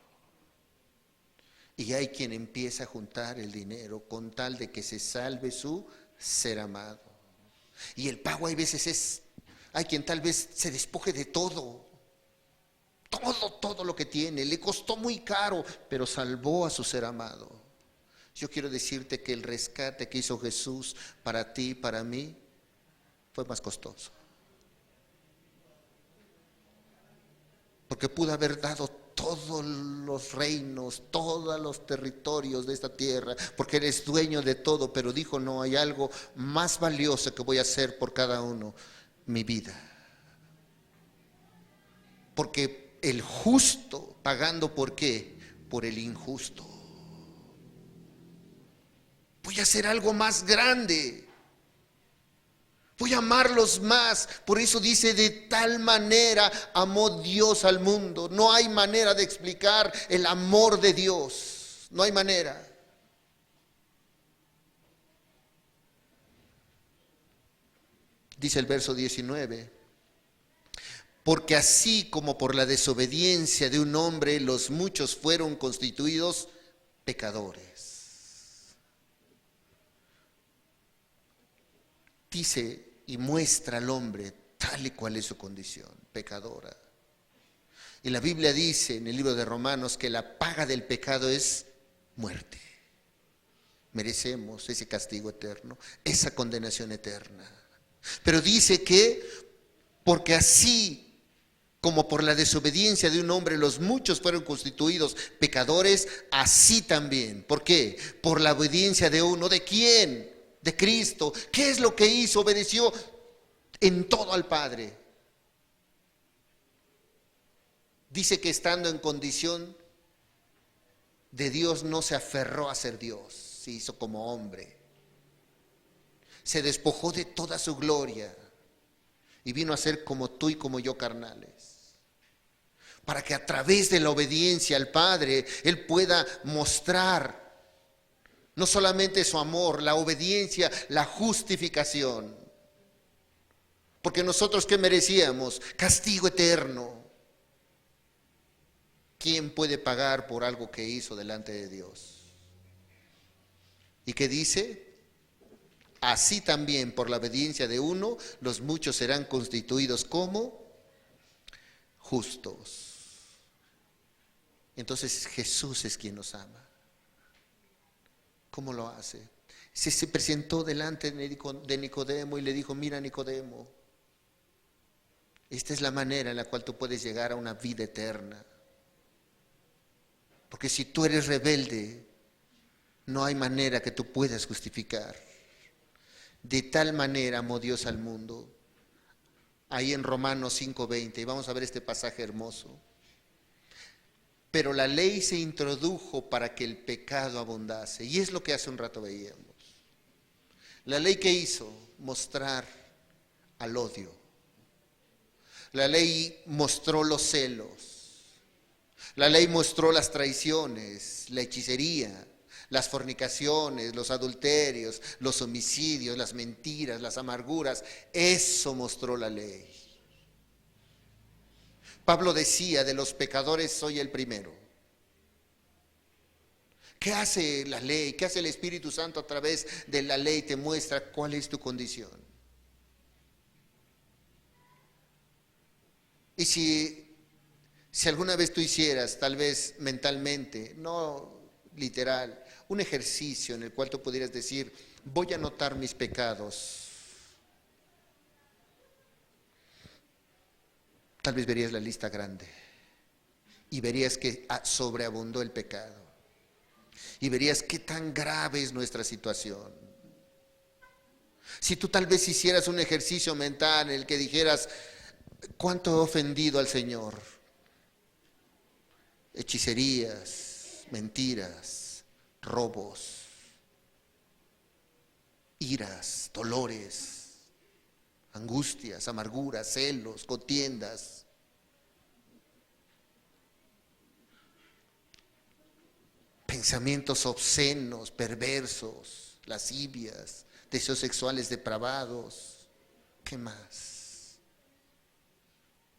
Y hay quien empieza a juntar el dinero con tal de que se salve su ser amado. Y el pago hay veces hay quien tal vez se despoje de todo lo que tiene. Le costó muy caro, pero salvó a su ser amado. Yo quiero decirte que el rescate que hizo Jesús para ti y para mí fue más costoso. Porque pudo haber dado todos los reinos, todos los territorios de esta tierra, porque Él es dueño de todo, pero dijo, no, hay algo más valioso que voy a hacer por cada uno, mi vida. Porque el justo, pagando ¿por qué? Por el injusto. Voy a hacer algo más grande. Voy a amarlos más. Por eso dice, de tal manera amó Dios al mundo. No hay manera de explicar el amor de Dios. No hay manera. Dice el verso 19. Porque así como por la desobediencia de un hombre los muchos fueron constituidos pecadores. Dice y muestra al hombre tal y cual es su condición, pecadora. Y la Biblia dice en el libro de Romanos que la paga del pecado es muerte. Merecemos ese castigo eterno, esa condenación eterna. Pero dice que porque así como por la desobediencia de un hombre los muchos fueron constituidos pecadores, así también. ¿Por qué? Por la obediencia de uno. ¿De quién? De Cristo. ¿Qué es lo que hizo? Obedeció en todo al Padre. Dice que estando en condición de Dios no se aferró a ser Dios, se hizo como hombre. Se despojó de toda su gloria y vino a ser como tú y como yo, carnales. Para que a través de la obediencia al Padre Él pueda mostrar no solamente su amor, la obediencia, la justificación. Porque nosotros, ¿qué merecíamos? Castigo eterno. ¿Quién puede pagar por algo que hizo delante de Dios? ¿Y qué dice? Así también por la obediencia de uno, los muchos serán constituidos como justos. Entonces Jesús es quien nos ama. ¿Cómo lo hace? Se presentó delante de Nicodemo y le dijo, mira Nicodemo, esta es la manera en la cual tú puedes llegar a una vida eterna. Porque si tú eres rebelde, no hay manera que tú puedas justificar. De tal manera amó Dios al mundo. Ahí en Romanos 5:20, y vamos a ver este pasaje hermoso. Pero la ley se introdujo para que el pecado abundase. Y es lo que hace un rato veíamos. La ley, ¿qué hizo? Mostrar al odio. La ley mostró los celos. La ley mostró las traiciones, la hechicería, las fornicaciones, los adulterios, los homicidios, las mentiras, las amarguras. Eso mostró la ley. Pablo decía, de los pecadores soy el primero. ¿Qué hace la ley? ¿Qué hace el Espíritu Santo a través de la ley? Te muestra cuál es tu condición. Y si alguna vez tú hicieras, tal vez mentalmente, no literal, un ejercicio en el cual tú pudieras decir, voy a anotar mis pecados, tal vez verías la lista grande y verías que sobreabundó el pecado y verías qué tan grave es nuestra situación. Si tú tal vez hicieras un ejercicio mental en el que dijeras, ¿cuánto he ofendido al Señor? Hechicerías, mentiras, robos, iras, dolores, angustias, amarguras, celos, contiendas. Pensamientos obscenos, perversos, lascivias, deseos sexuales depravados. ¿Qué más?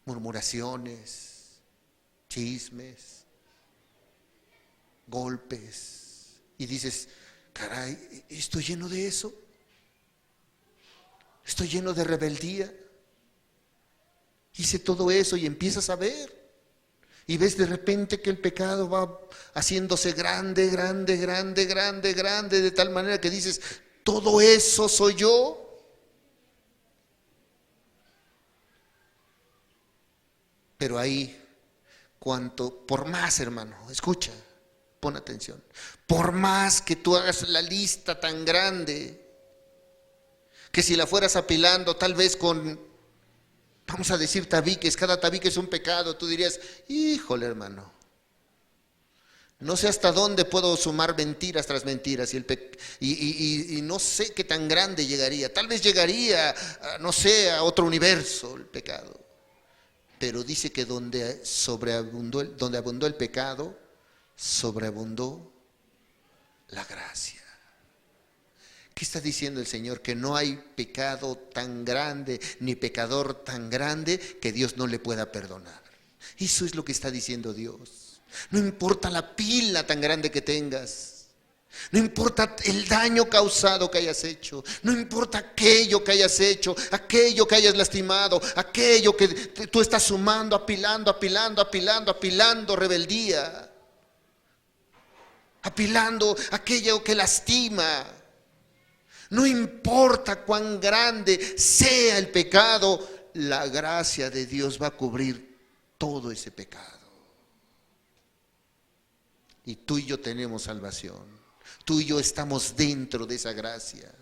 Murmuraciones, chismes, golpes. Y dices, caray, ¿estoy lleno de eso? ¿Estoy lleno de rebeldía? Hice todo eso y empiezas a ver. Y ves de repente que el pecado va haciéndose grande, grande, grande, grande, grande, de tal manera que dices, ¿todo eso soy yo? Pero ahí, por más, hermano, escucha, pon atención, por más que tú hagas la lista tan grande, que si la fueras apilando tal vez con, vamos a decir, tabiques, cada tabique es un pecado, tú dirías, híjole, hermano, no sé hasta dónde puedo sumar mentiras tras mentiras y no sé qué tan grande llegaría. Tal vez llegaría, no sé, a otro universo el pecado. Pero dice que donde abundó el pecado, sobreabundó la gracia. ¿Qué está diciendo el Señor? Que no hay pecado tan grande, ni pecador tan grande que Dios no le pueda perdonar. Eso es lo que está diciendo Dios. No importa la pila tan grande que tengas, no importa el daño causado que hayas hecho, no importa aquello que hayas hecho, aquello que hayas lastimado, aquello que tú estás sumando, apilando, apilando, apilando, apilando rebeldía, apilando aquello que lastima. No importa cuán grande sea el pecado, la gracia de Dios va a cubrir todo ese pecado. Y tú y yo tenemos salvación. Tú y yo estamos dentro de esa gracia.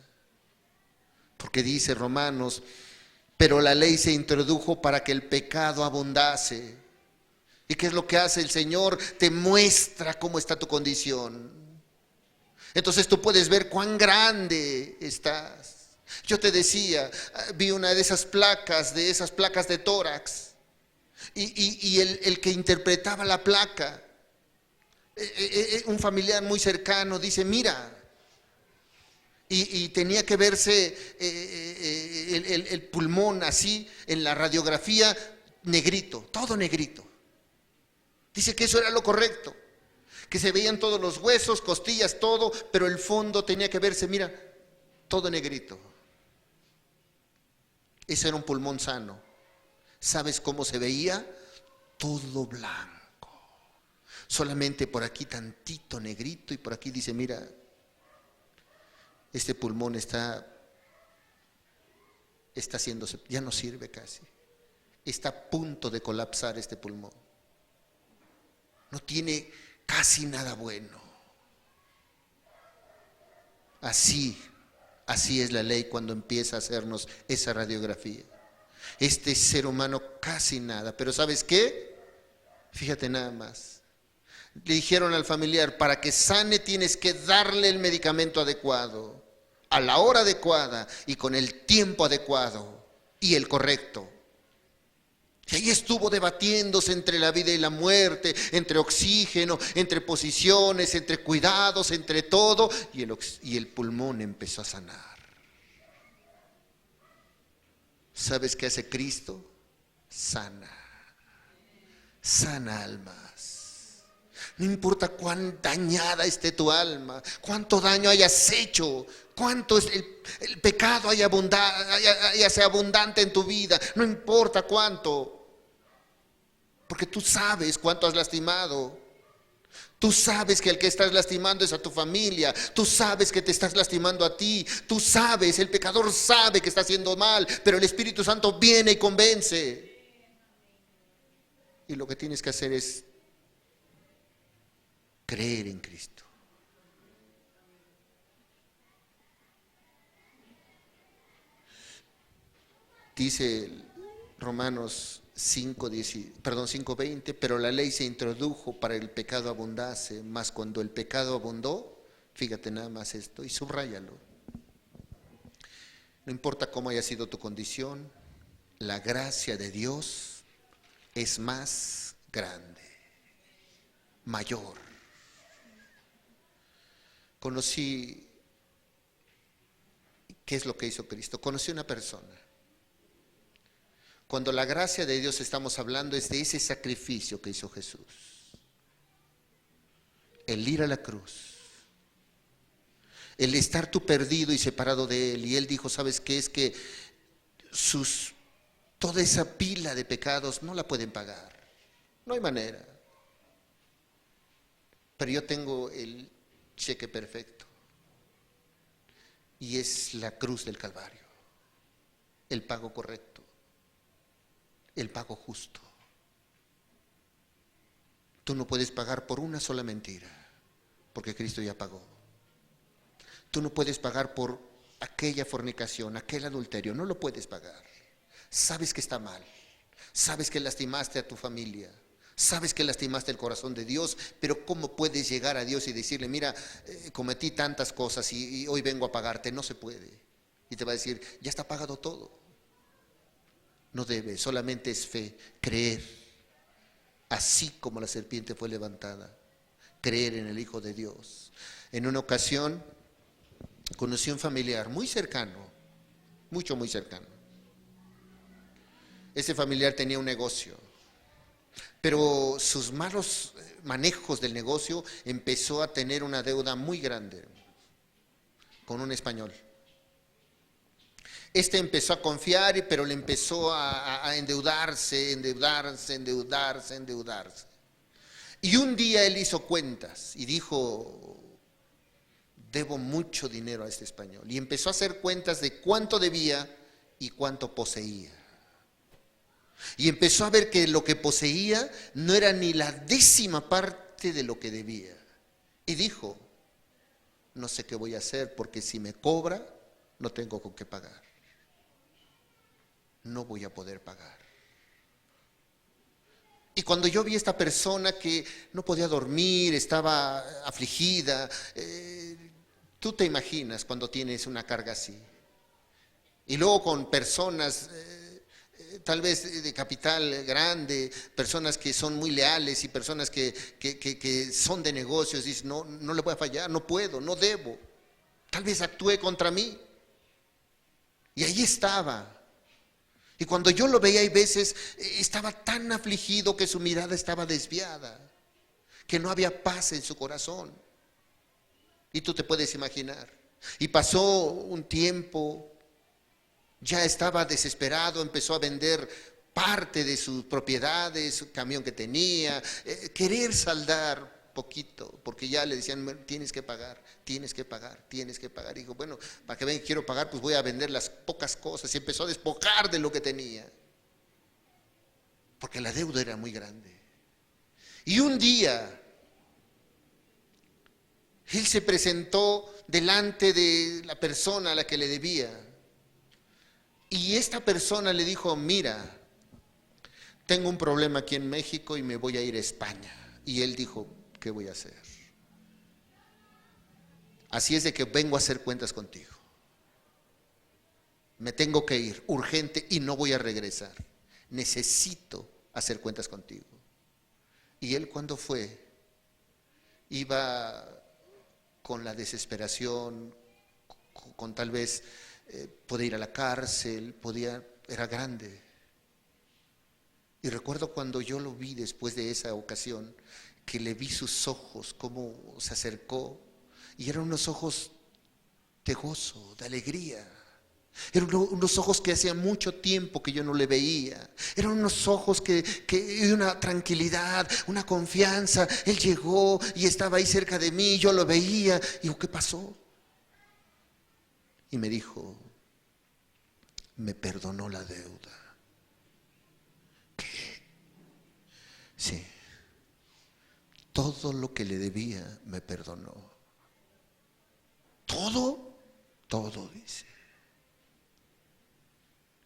Porque dice Romanos, pero la ley se introdujo para que el pecado abundase. ¿Y qué es lo que hace el Señor? Te muestra cómo está tu condición. Entonces tú puedes ver cuán grande estás. Yo te decía, vi una de esas placas de tórax. Y el que interpretaba la placa, un familiar muy cercano, dice, mira, y tenía que verse el pulmón así en la radiografía, negrito, todo negrito. Dice que eso era lo correcto, que se veían todos los huesos, costillas, todo, pero el fondo tenía que verse, mira, todo negrito. Ese era un pulmón sano. ¿Sabes cómo se veía? Todo blanco. Solamente por aquí tantito negrito y por aquí dice, mira, este pulmón está haciéndose, ya no sirve casi. Está a punto de colapsar este pulmón. No tiene casi nada bueno. Así es la ley cuando empieza a hacernos esa radiografía. Este ser humano casi nada, pero ¿sabes qué? Fíjate nada más. Le dijeron al familiar, para que sane tienes que darle el medicamento adecuado, a la hora adecuada y con el tiempo adecuado y el correcto. Y ahí estuvo debatiéndose entre la vida y la muerte, entre oxígeno, entre posiciones, entre cuidados, entre todo, y el pulmón empezó a sanar. ¿Sabes qué hace Cristo? Sana almas. No importa cuán dañada esté tu alma, cuánto daño hayas hecho, cuánto el pecado haya sea abundante en tu vida, no importa cuánto, porque tú sabes cuánto has lastimado. Tú sabes que el que estás lastimando es a tu familia, tú sabes que te estás lastimando a ti, tú sabes, el pecador sabe que está haciendo mal, pero el Espíritu Santo viene y convence. Y lo que tienes que hacer es creer en Cristo. Dice Romanos 5:20, pero la ley se introdujo para que el pecado abundase, mas cuando el pecado abundó, fíjate nada más esto y subráyalo. No importa cómo haya sido tu condición, la gracia de Dios es más grande, mayor. Conocí, ¿qué es lo que hizo Cristo? Conocí una persona. Cuando la gracia de Dios estamos hablando es de ese sacrificio que hizo Jesús. El ir a la cruz. El estar tú perdido y separado de Él. Y Él dijo, ¿sabes qué? Es que toda esa pila de pecados no la pueden pagar. no hay manera. Pero yo tengo el cheque perfecto y es la cruz del Calvario, el pago correcto, el pago justo. Tú no puedes pagar por una sola mentira, porque Cristo ya pagó. Tú no puedes pagar por aquella fornicación, aquel adulterio, no lo puedes pagar. Sabes que está mal, sabes que lastimaste a tu familia, sabes que lastimaste el corazón de Dios, pero ¿cómo puedes llegar a Dios y decirle, mira, cometí tantas cosas y hoy vengo a pagarte? No se puede. Y te va a decir, ya está pagado todo. No debe, solamente es fe, creer, así como la serpiente fue levantada, creer en el Hijo de Dios. En una ocasión conocí a un familiar muy cercano, muy cercano. Ese familiar tenía un negocio, pero sus malos manejos del negocio empezó a tener una deuda muy grande con un español. Este empezó a confiar, pero le empezó a endeudarse. Y un día él hizo cuentas y dijo, debo mucho dinero a este español. Y empezó a hacer cuentas de cuánto debía y cuánto poseía. Y empezó a ver que lo que poseía no era ni la 10ª parte de lo que debía. Y dijo, no sé qué voy a hacer porque si me cobra, no tengo con qué pagar. No voy a poder pagar. Y cuando yo vi a esta persona que no podía dormir, estaba afligida, tú te imaginas cuando tienes una carga así. Y luego con personas, tal vez de capital grande, personas que son muy leales y personas que son de negocios, dices, no le voy a fallar, no puedo, no debo. Tal vez actúe contra mí. Y ahí estaba. Y cuando yo lo veía, hay veces estaba tan afligido que su mirada estaba desviada, que no había paz en su corazón. Y tú te puedes imaginar. Y pasó un tiempo, ya estaba desesperado, empezó a vender parte de sus propiedades, su camión que tenía, querer saldar poquito, porque ya le decían, tienes que pagar. Y dijo, bueno, para que vean que quiero pagar, pues voy a vender las pocas cosas. Y empezó a despojar de lo que tenía, porque la deuda era muy grande. Y un día, él se presentó delante de la persona a la que le debía. Y esta persona le dijo, mira, tengo un problema aquí en México y me voy a ir a España. Y él dijo, ¿qué voy a hacer? Así es de que vengo a hacer cuentas contigo. Me tengo que ir urgente y no voy a regresar. Necesito hacer cuentas contigo. Y él cuando fue, iba con la desesperación, con tal vez poder ir a la cárcel, era grande. Y recuerdo cuando yo lo vi después de esa ocasión, que le vi sus ojos, cómo se acercó, y eran unos ojos de gozo, de alegría. Eran unos ojos que hacía mucho tiempo que yo no le veía. Eran unos ojos que una tranquilidad, una confianza. Él llegó y estaba ahí cerca de mí, yo lo veía. Y digo, ¿qué pasó? Y me dijo, me perdonó la deuda. ¿Qué? Sí. Todo lo que le debía me perdonó. Todo, todo, dice.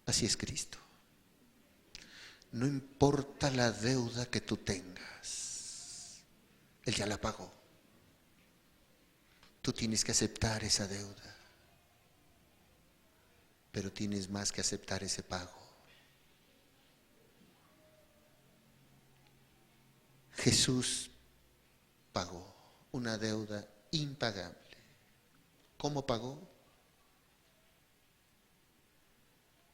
Así es Cristo. No importa la deuda que tú tengas, Él ya la pagó. Tú tienes que aceptar esa deuda, pero tienes más que aceptar ese pago. Jesús pagó una deuda impagable. ¿Cómo pagó?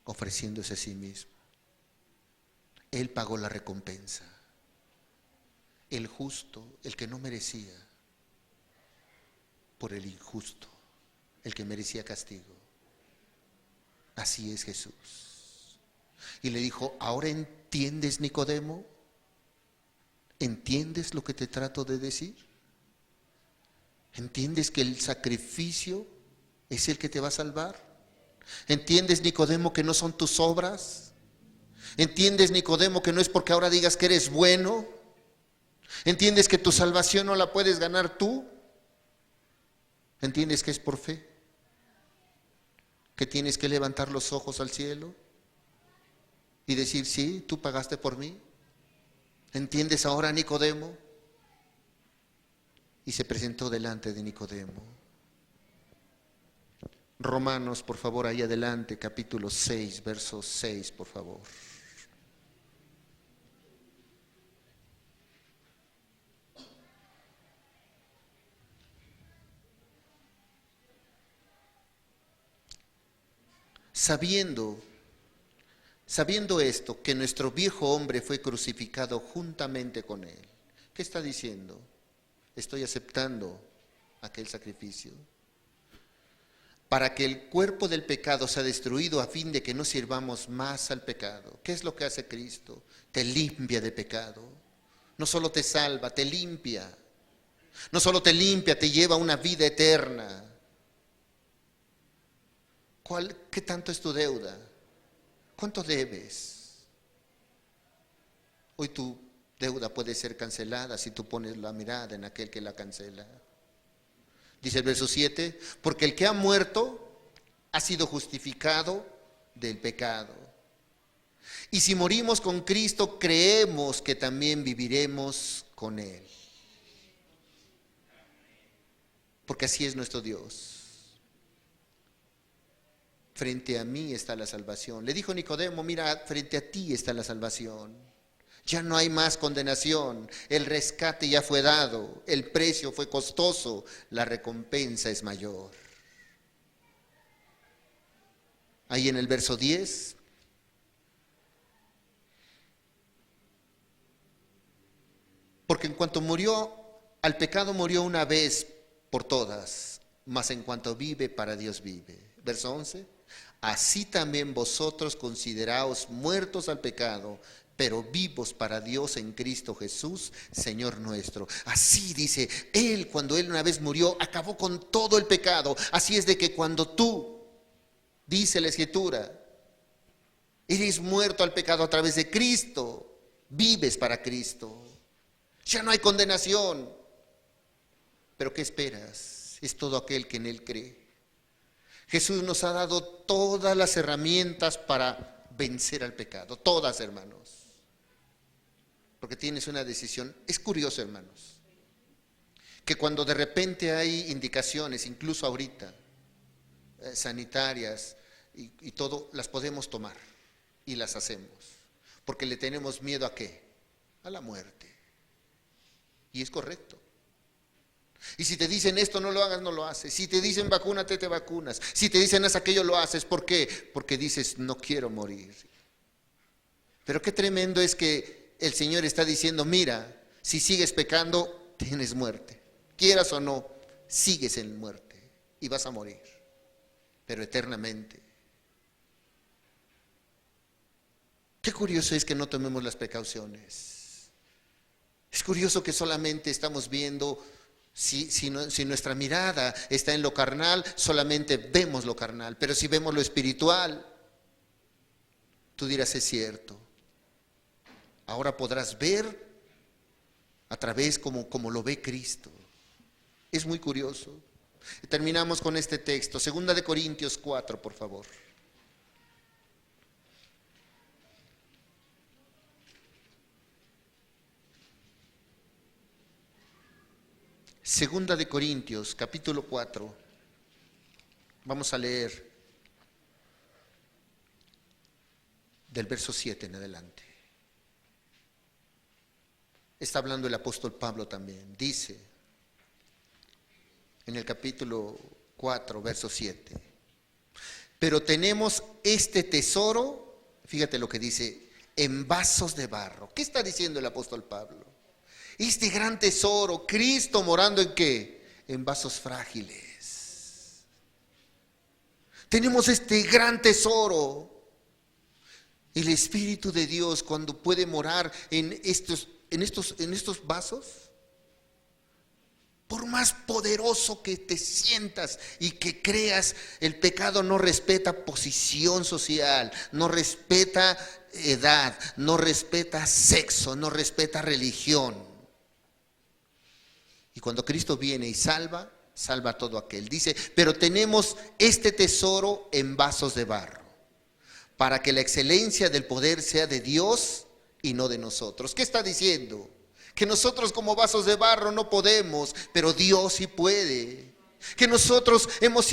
Ofreciéndose a sí mismo. Él pagó la recompensa. El justo, el que no merecía, por el injusto, el que merecía castigo. Así es Jesús. Y le dijo, ¿ahora entiendes, Nicodemo? ¿Entiendes lo que te trato de decir? ¿Entiendes que el sacrificio es el que te va a salvar? ¿Entiendes, Nicodemo, que no son tus obras? ¿Entiendes, Nicodemo, que no es porque ahora digas que eres bueno? ¿Entiendes que tu salvación no la puedes ganar tú? ¿Entiendes que es por fe? ¿Que tienes que levantar los ojos al cielo y decir, sí, tú pagaste por mí? ¿Entiendes ahora, Nicodemo? Y se presentó delante de Nicodemo. Romanos, por favor, ahí adelante, capítulo 6, verso 6, por favor. Sabiendo esto, que nuestro viejo hombre fue crucificado juntamente con él. ¿Qué está diciendo? Estoy aceptando aquel sacrificio, para que el cuerpo del pecado sea destruido, a fin de que no sirvamos más al pecado. ¿Qué es lo que hace Cristo? Te limpia de pecado. No solo te salva, te limpia. No solo te limpia, te lleva a una vida eterna. ¿Qué tanto es tu deuda? ¿Cuánto debes? Hoy tu deuda puede ser cancelada si tú pones la mirada en aquel que la cancela. Dice el verso 7, porque el que ha muerto ha sido justificado del pecado. Y si morimos con Cristo, creemos que también viviremos con Él. Porque así es nuestro Dios. Frente a mí está la salvación. Le dijo Nicodemo, mira, frente a ti está la salvación. Ya no hay más condenación. El rescate ya fue dado. El precio fue costoso. La recompensa es mayor. Ahí en el verso 10. Porque en cuanto murió al pecado, murió una vez por todas, mas en cuanto vive, para Dios vive. Verso 11. Así también vosotros consideraos muertos al pecado, pero vivos para Dios en Cristo Jesús, Señor nuestro. Así dice, cuando Él una vez murió, acabó con todo el pecado. Así es de que cuando tú, dice la Escritura, eres muerto al pecado a través de Cristo, vives para Cristo. Ya no hay condenación. ¿Pero qué esperas? Es todo aquel que en Él cree. Jesús nos ha dado todas las herramientas para vencer al pecado, todas, hermanos. Porque tienes una decisión. Es curioso, hermanos, que cuando de repente hay indicaciones, incluso ahorita, sanitarias y todo, las podemos tomar y las hacemos. Porque le tenemos miedo ¿a qué? A la muerte. Y es correcto. Y si te dicen esto no lo hagas, no lo haces. Si te dicen vacúnate, te vacunas. Si te dicen haz aquello, lo haces. ¿Por qué? Porque dices no quiero morir. Pero qué tremendo es que el Señor está diciendo, mira, si sigues pecando, tienes muerte. Quieras o no, sigues en muerte y vas a morir, pero eternamente. Qué curioso es que no tomemos las precauciones. Es curioso que solamente estamos viendo. Si nuestra mirada está en lo carnal, solamente vemos lo carnal. Pero si vemos lo espiritual, tú dirás, es cierto. Ahora podrás ver a través como lo ve Cristo. Es muy curioso. Terminamos con este texto, 2 de Corintios 4, por favor. Segunda de Corintios, capítulo 4. Vamos a leer del verso 7 en adelante. Está hablando el apóstol Pablo también. Dice en el capítulo 4, verso 7. Pero tenemos este tesoro, fíjate lo que dice, en vasos de barro. ¿Qué está diciendo el apóstol Pablo? Este gran tesoro, Cristo morando ¿en qué? En vasos frágiles. Tenemos este gran tesoro. El Espíritu de Dios, cuando puede morar en estos en estos vasos, por más poderoso que te sientas y que creas, el pecado no respeta posición social, no respeta edad, no respeta sexo, no respeta religión. Y cuando Cristo viene y salva, salva a todo aquel. Dice, pero tenemos este tesoro en vasos de barro, para que la excelencia del poder sea de Dios y no de nosotros. ¿Qué está diciendo? Que nosotros como vasos de barro no podemos, pero Dios sí puede. Que nosotros hemos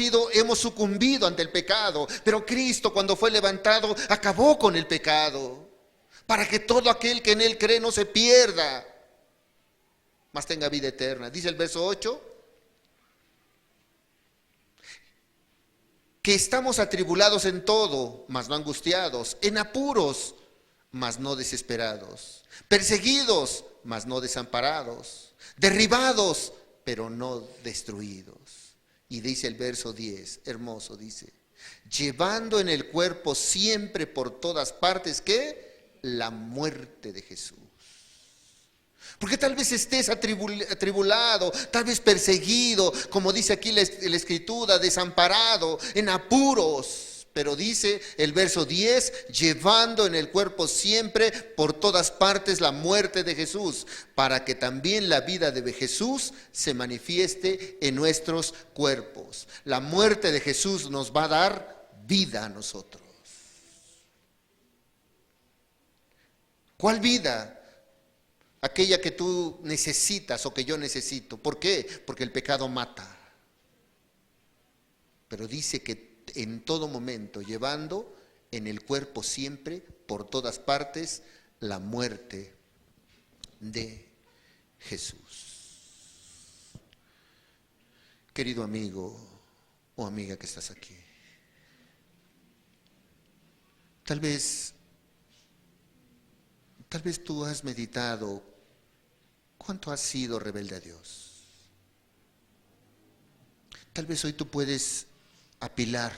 sucumbido ante el pecado, pero Cristo cuando fue levantado acabó con el pecado, para que todo aquel que en Él cree no se pierda, mas tenga vida eterna. Dice el verso 8, que estamos atribulados en todo, mas no angustiados, en apuros, mas no desesperados, perseguidos, mas no desamparados, derribados, pero no destruidos. Y dice el verso 10, hermoso, dice, llevando en el cuerpo siempre por todas partes, ¿qué? La muerte de Jesús. Porque tal vez estés atribulado, tal vez perseguido, como dice aquí la Escritura, desamparado, en apuros. Pero dice el verso 10, llevando en el cuerpo siempre por todas partes la muerte de Jesús, para que también la vida de Jesús se manifieste en nuestros cuerpos. La muerte de Jesús nos va a dar vida a nosotros. ¿Cuál vida? Aquella que tú necesitas o que yo necesito. ¿Por qué? Porque el pecado mata. Pero dice que en todo momento, llevando en el cuerpo siempre, por todas partes, la muerte de Jesús. Querido amigo o amiga que estás aquí, tal vez tú has meditado cuánto has sido rebelde a Dios. Tal vez hoy tú puedes apilar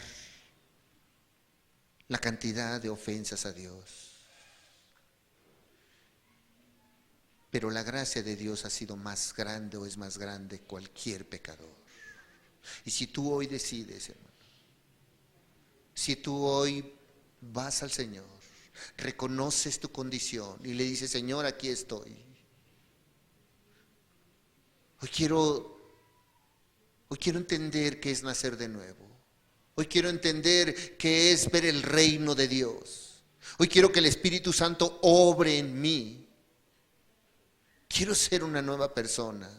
la cantidad de ofensas a Dios. Pero la gracia de Dios ha sido más grande o es más grande que cualquier pecador. Y si tú hoy decides, hermano, si tú hoy vas al Señor, reconoces tu condición y le dices, Señor, aquí estoy. Hoy quiero entender qué es nacer de nuevo. Hoy quiero entender qué es ver el reino de Dios. Hoy quiero que el Espíritu Santo obre en mí. Quiero ser una nueva persona.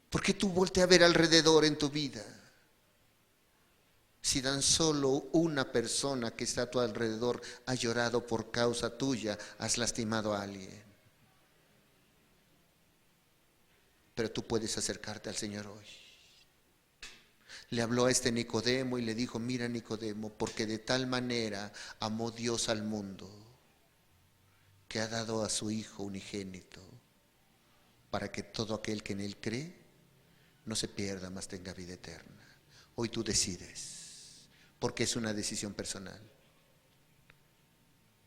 ¿Por qué tú volteas a ver alrededor en tu vida? Si tan solo una persona que está a tu alrededor ha llorado por causa tuya, has lastimado a alguien. Pero tú puedes acercarte al Señor hoy. Le habló a este Nicodemo y le dijo, mira Nicodemo, porque de tal manera amó Dios al mundo, que ha dado a su Hijo unigénito, para que todo aquel que en Él cree no se pierda, mas tenga vida eterna. Hoy tú decides, porque es una decisión personal.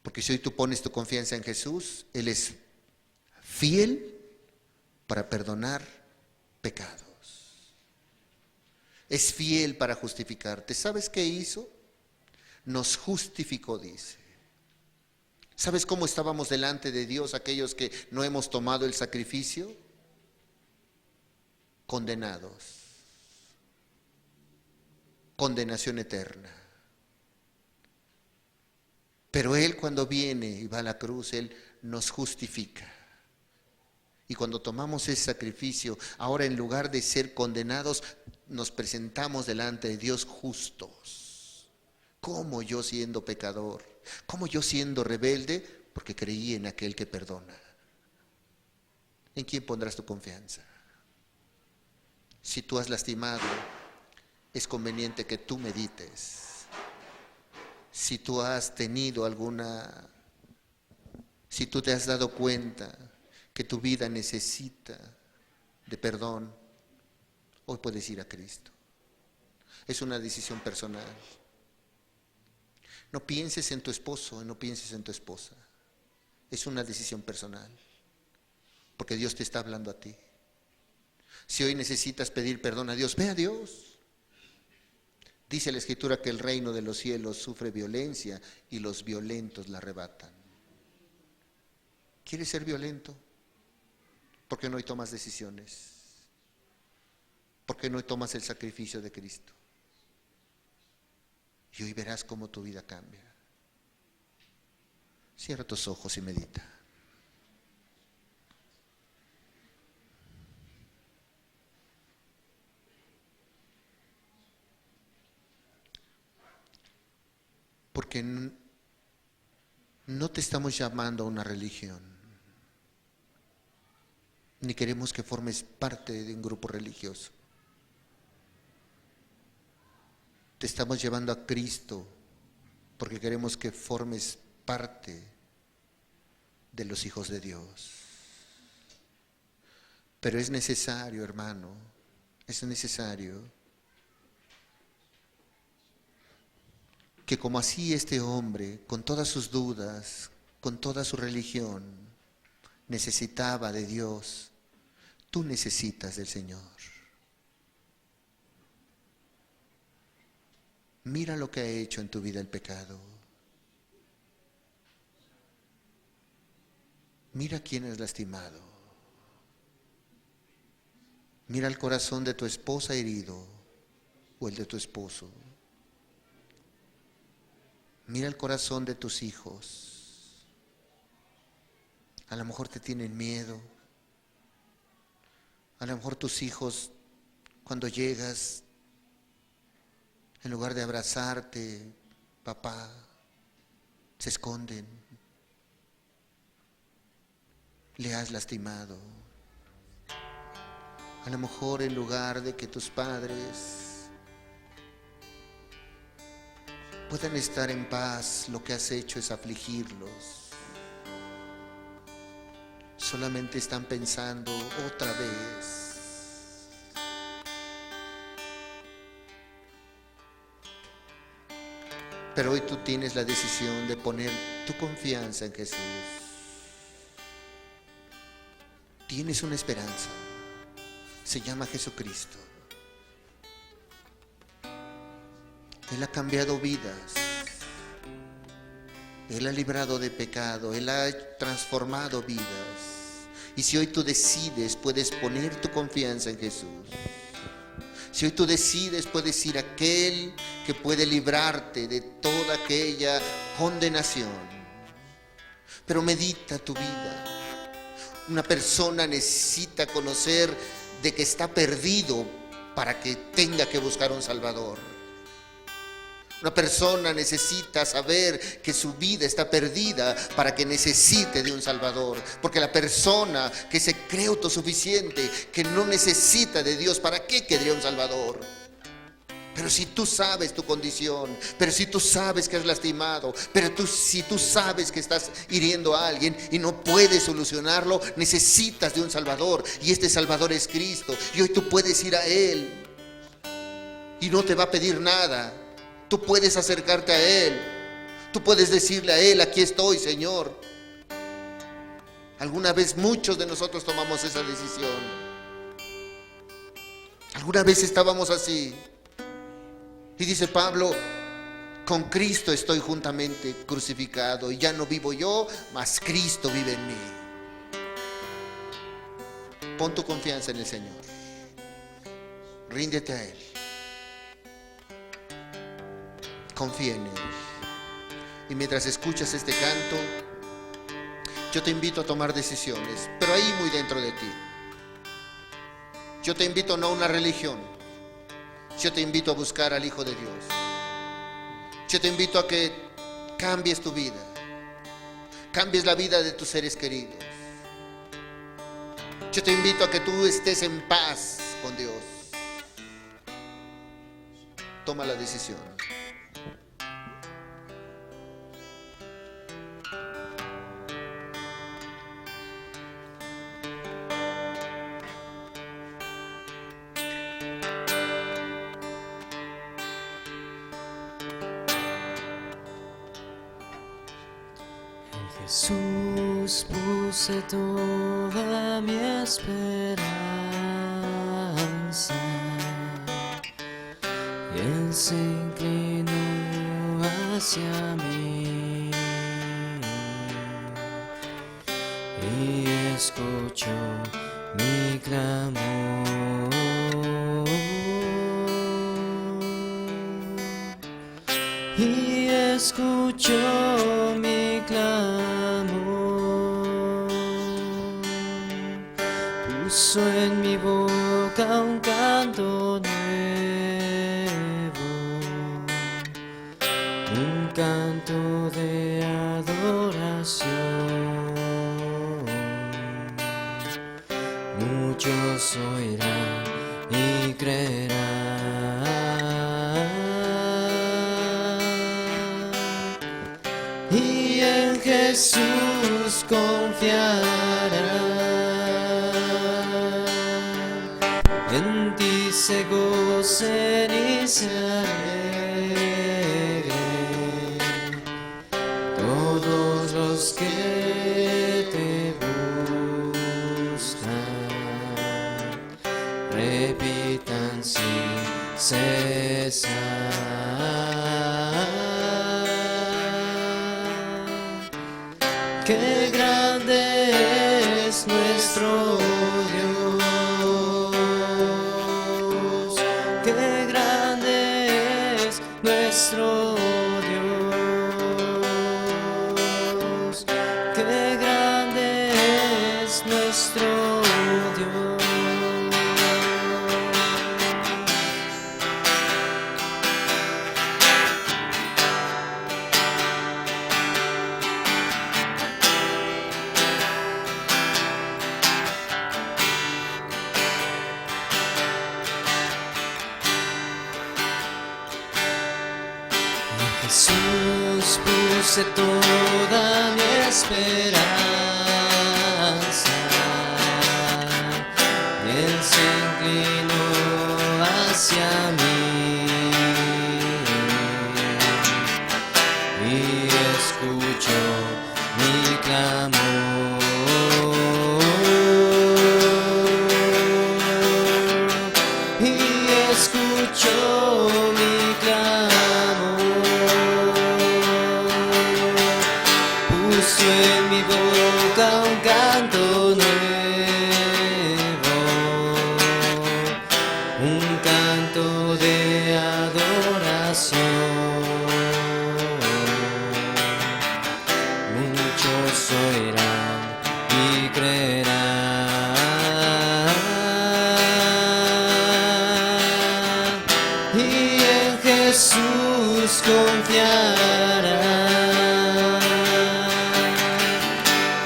Porque si hoy tú pones tu confianza en Jesús, Él es fiel para perdonar pecados. Es fiel para justificarte. ¿Sabes qué hizo? Nos justificó, dice. ¿Sabes cómo estábamos delante de Dios aquellos que no hemos tomado el sacrificio? Condenados. Condenación eterna. Pero Él cuando viene y va a la cruz, Él nos justifica. Y cuando tomamos ese sacrificio, ahora en lugar de ser condenados, nos presentamos delante de Dios justos. ¿Cómo yo siendo pecador? ¿Cómo yo siendo rebelde? Porque creí en aquel que perdona. ¿En quién pondrás tu confianza? Si tú has lastimado, es conveniente que tú medites. Si tú has tenido si tú te has dado cuenta que tu vida necesita de perdón, hoy puedes ir a Cristo. Es una decisión personal. No pienses en tu esposo, no pienses en tu esposa. Es una decisión personal, porque Dios te está hablando a ti. Si hoy necesitas pedir perdón a Dios, ve a Dios. Dice la Escritura que el reino de los cielos sufre violencia y los violentos la arrebatan. ¿Quieres ser violento? ¿Por qué no hoy tomas decisiones? ¿Por qué no hoy tomas el sacrificio de Cristo? Y hoy verás cómo tu vida cambia. Cierra tus ojos y medita. Porque no te estamos llamando a una religión, ni queremos que formes parte de un grupo religioso. Te estamos llevando a Cristo porque queremos que formes parte de los hijos de Dios. Pero es necesario, hermano, es necesario que como así este hombre, con todas sus dudas, con toda su religión, necesitaba de Dios, tú necesitas del Señor. Mira lo que ha hecho en tu vida el pecado. Mira quién has lastimado. Mira el corazón de tu esposa herido o el de tu esposo. Mira el corazón de tus hijos. A lo mejor te tienen miedo. A lo mejor tus hijos, cuando llegas, en lugar de abrazarte, papá, se esconden. Le has lastimado. A lo mejor en lugar de que tus padres puedan estar en paz, lo que has hecho es afligirlos. Solamente están pensando otra vez. Pero hoy tú tienes la decisión de poner tu confianza en Jesús. Tienes una esperanza. Se llama Jesucristo. Él ha cambiado vidas. Él ha librado de pecado. Él ha transformado vidas. Y si hoy tú decides, puedes poner tu confianza en Jesús. Si hoy tú decides, puedes ir a aquel que puede librarte de toda aquella condenación. Pero medita tu vida. Una persona necesita conocer de que está perdido para que tenga que buscar un Salvador. Una persona necesita saber que su vida está perdida para que necesite de un Salvador. Porque la persona que se cree autosuficiente, que no necesita de Dios, ¿para qué querría un Salvador? Pero si tú sabes tu condición, pero si tú sabes que has lastimado, si tú sabes que estás hiriendo a alguien y no puedes solucionarlo, necesitas de un Salvador. Y este Salvador es Cristo. Y hoy tú puedes ir a Él y no te va a pedir nada. Tú puedes acercarte a Él. Tú puedes decirle a Él: aquí estoy, Señor. Alguna vez muchos de nosotros tomamos esa decisión. Alguna vez estábamos así. Y dice Pablo: con Cristo estoy juntamente crucificado, y ya no vivo yo, mas Cristo vive en mí. Pon tu confianza en el Señor. Ríndete a Él. Confía en Él. Y mientras escuchas este canto, yo te invito a tomar decisiones, pero ahí muy dentro de ti. Yo te invito no a una religión. Yo te invito a buscar al Hijo de Dios. Yo te invito a que cambies tu vida. Cambies la vida de tus seres queridos. Yo te invito a que tú estés en paz con Dios. Toma la decisión. Jesús, puse toda mi esperanza y Él se inclinó hacia mí y escuchó mi clamor y escuchó mi clamor, puso en mi boca un canto nuevo, un canto de adoración. Muchos oirán y creerán y en Jesús confiarán. En ti se gocen y se alegren todos los que te buscan, repitan sin cesar. Qué grande es nuestro Dios, qué grande es nuestro Dios, qué grande es nuestro Dios. Jesús, puse toda mi esperanza y Él se inclinó hacia mí y escuchó mi clamor y escuchó mi clamor. Puso en mi boca un canto nuevo, un canto de adoración. Muchos oirán y creerán y en Jesús confiarán.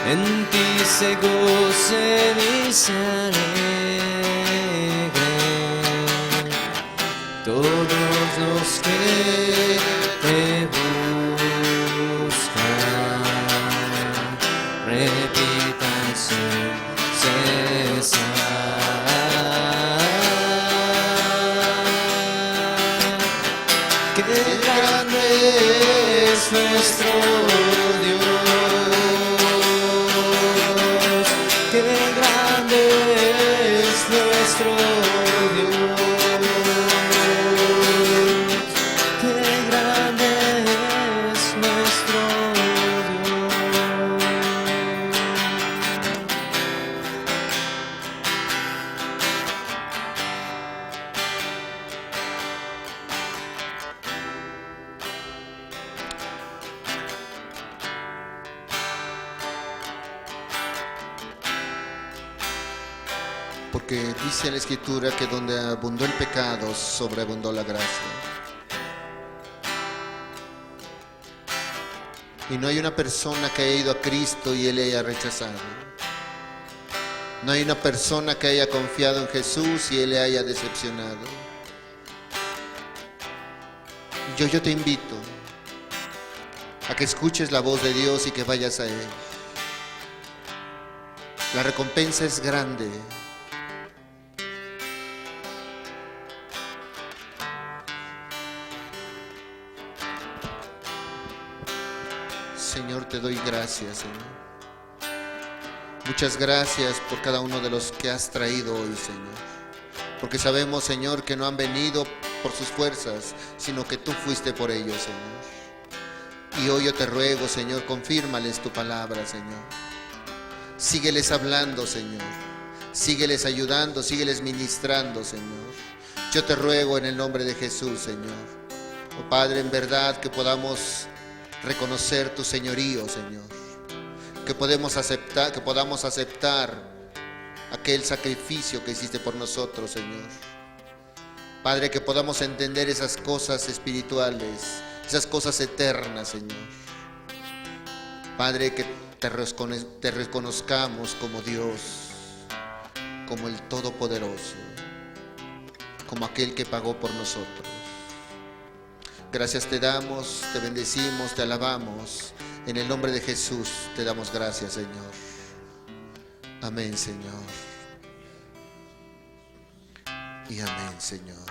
En ti se gocen y se alegren todos los que te buscan, repitan sin cesar. Qué grande es nuestro Dios, qué grande es nuestro Dios, qué grande es nuestro Dios. Porque dice la Escritura que donde abundó el pecado, sobreabundó la gracia. Y no hay una persona que haya ido a Cristo y Él haya rechazado. No hay una persona que haya confiado en Jesús y Él le haya decepcionado. Yo te invito a que escuches la voz de Dios y que vayas a Él. La recompensa es grande. Señor, te doy gracias, Señor. Muchas gracias por cada uno de los que has traído hoy, Señor. Porque sabemos, Señor, que no han venido por sus fuerzas, sino que tú fuiste por ellos, Señor. Y hoy yo te ruego, Señor, confírmales tu palabra, Señor. Sígueles hablando, Señor. Sígueles ayudando, sígueles ministrando, Señor. Yo te ruego en el nombre de Jesús, Señor. Oh Padre, en verdad que podamos reconocer tu señorío, Señor. Que podamos aceptar aquel sacrificio que hiciste por nosotros, Señor. Padre, que podamos entender esas cosas espirituales, esas cosas eternas, Señor. Padre, que te reconozcamos como Dios, como el Todopoderoso, como aquel que pagó por nosotros. Gracias te damos, te bendecimos, te alabamos. En el nombre de Jesús te damos gracias, Señor. Amén, Señor. Y amén, Señor.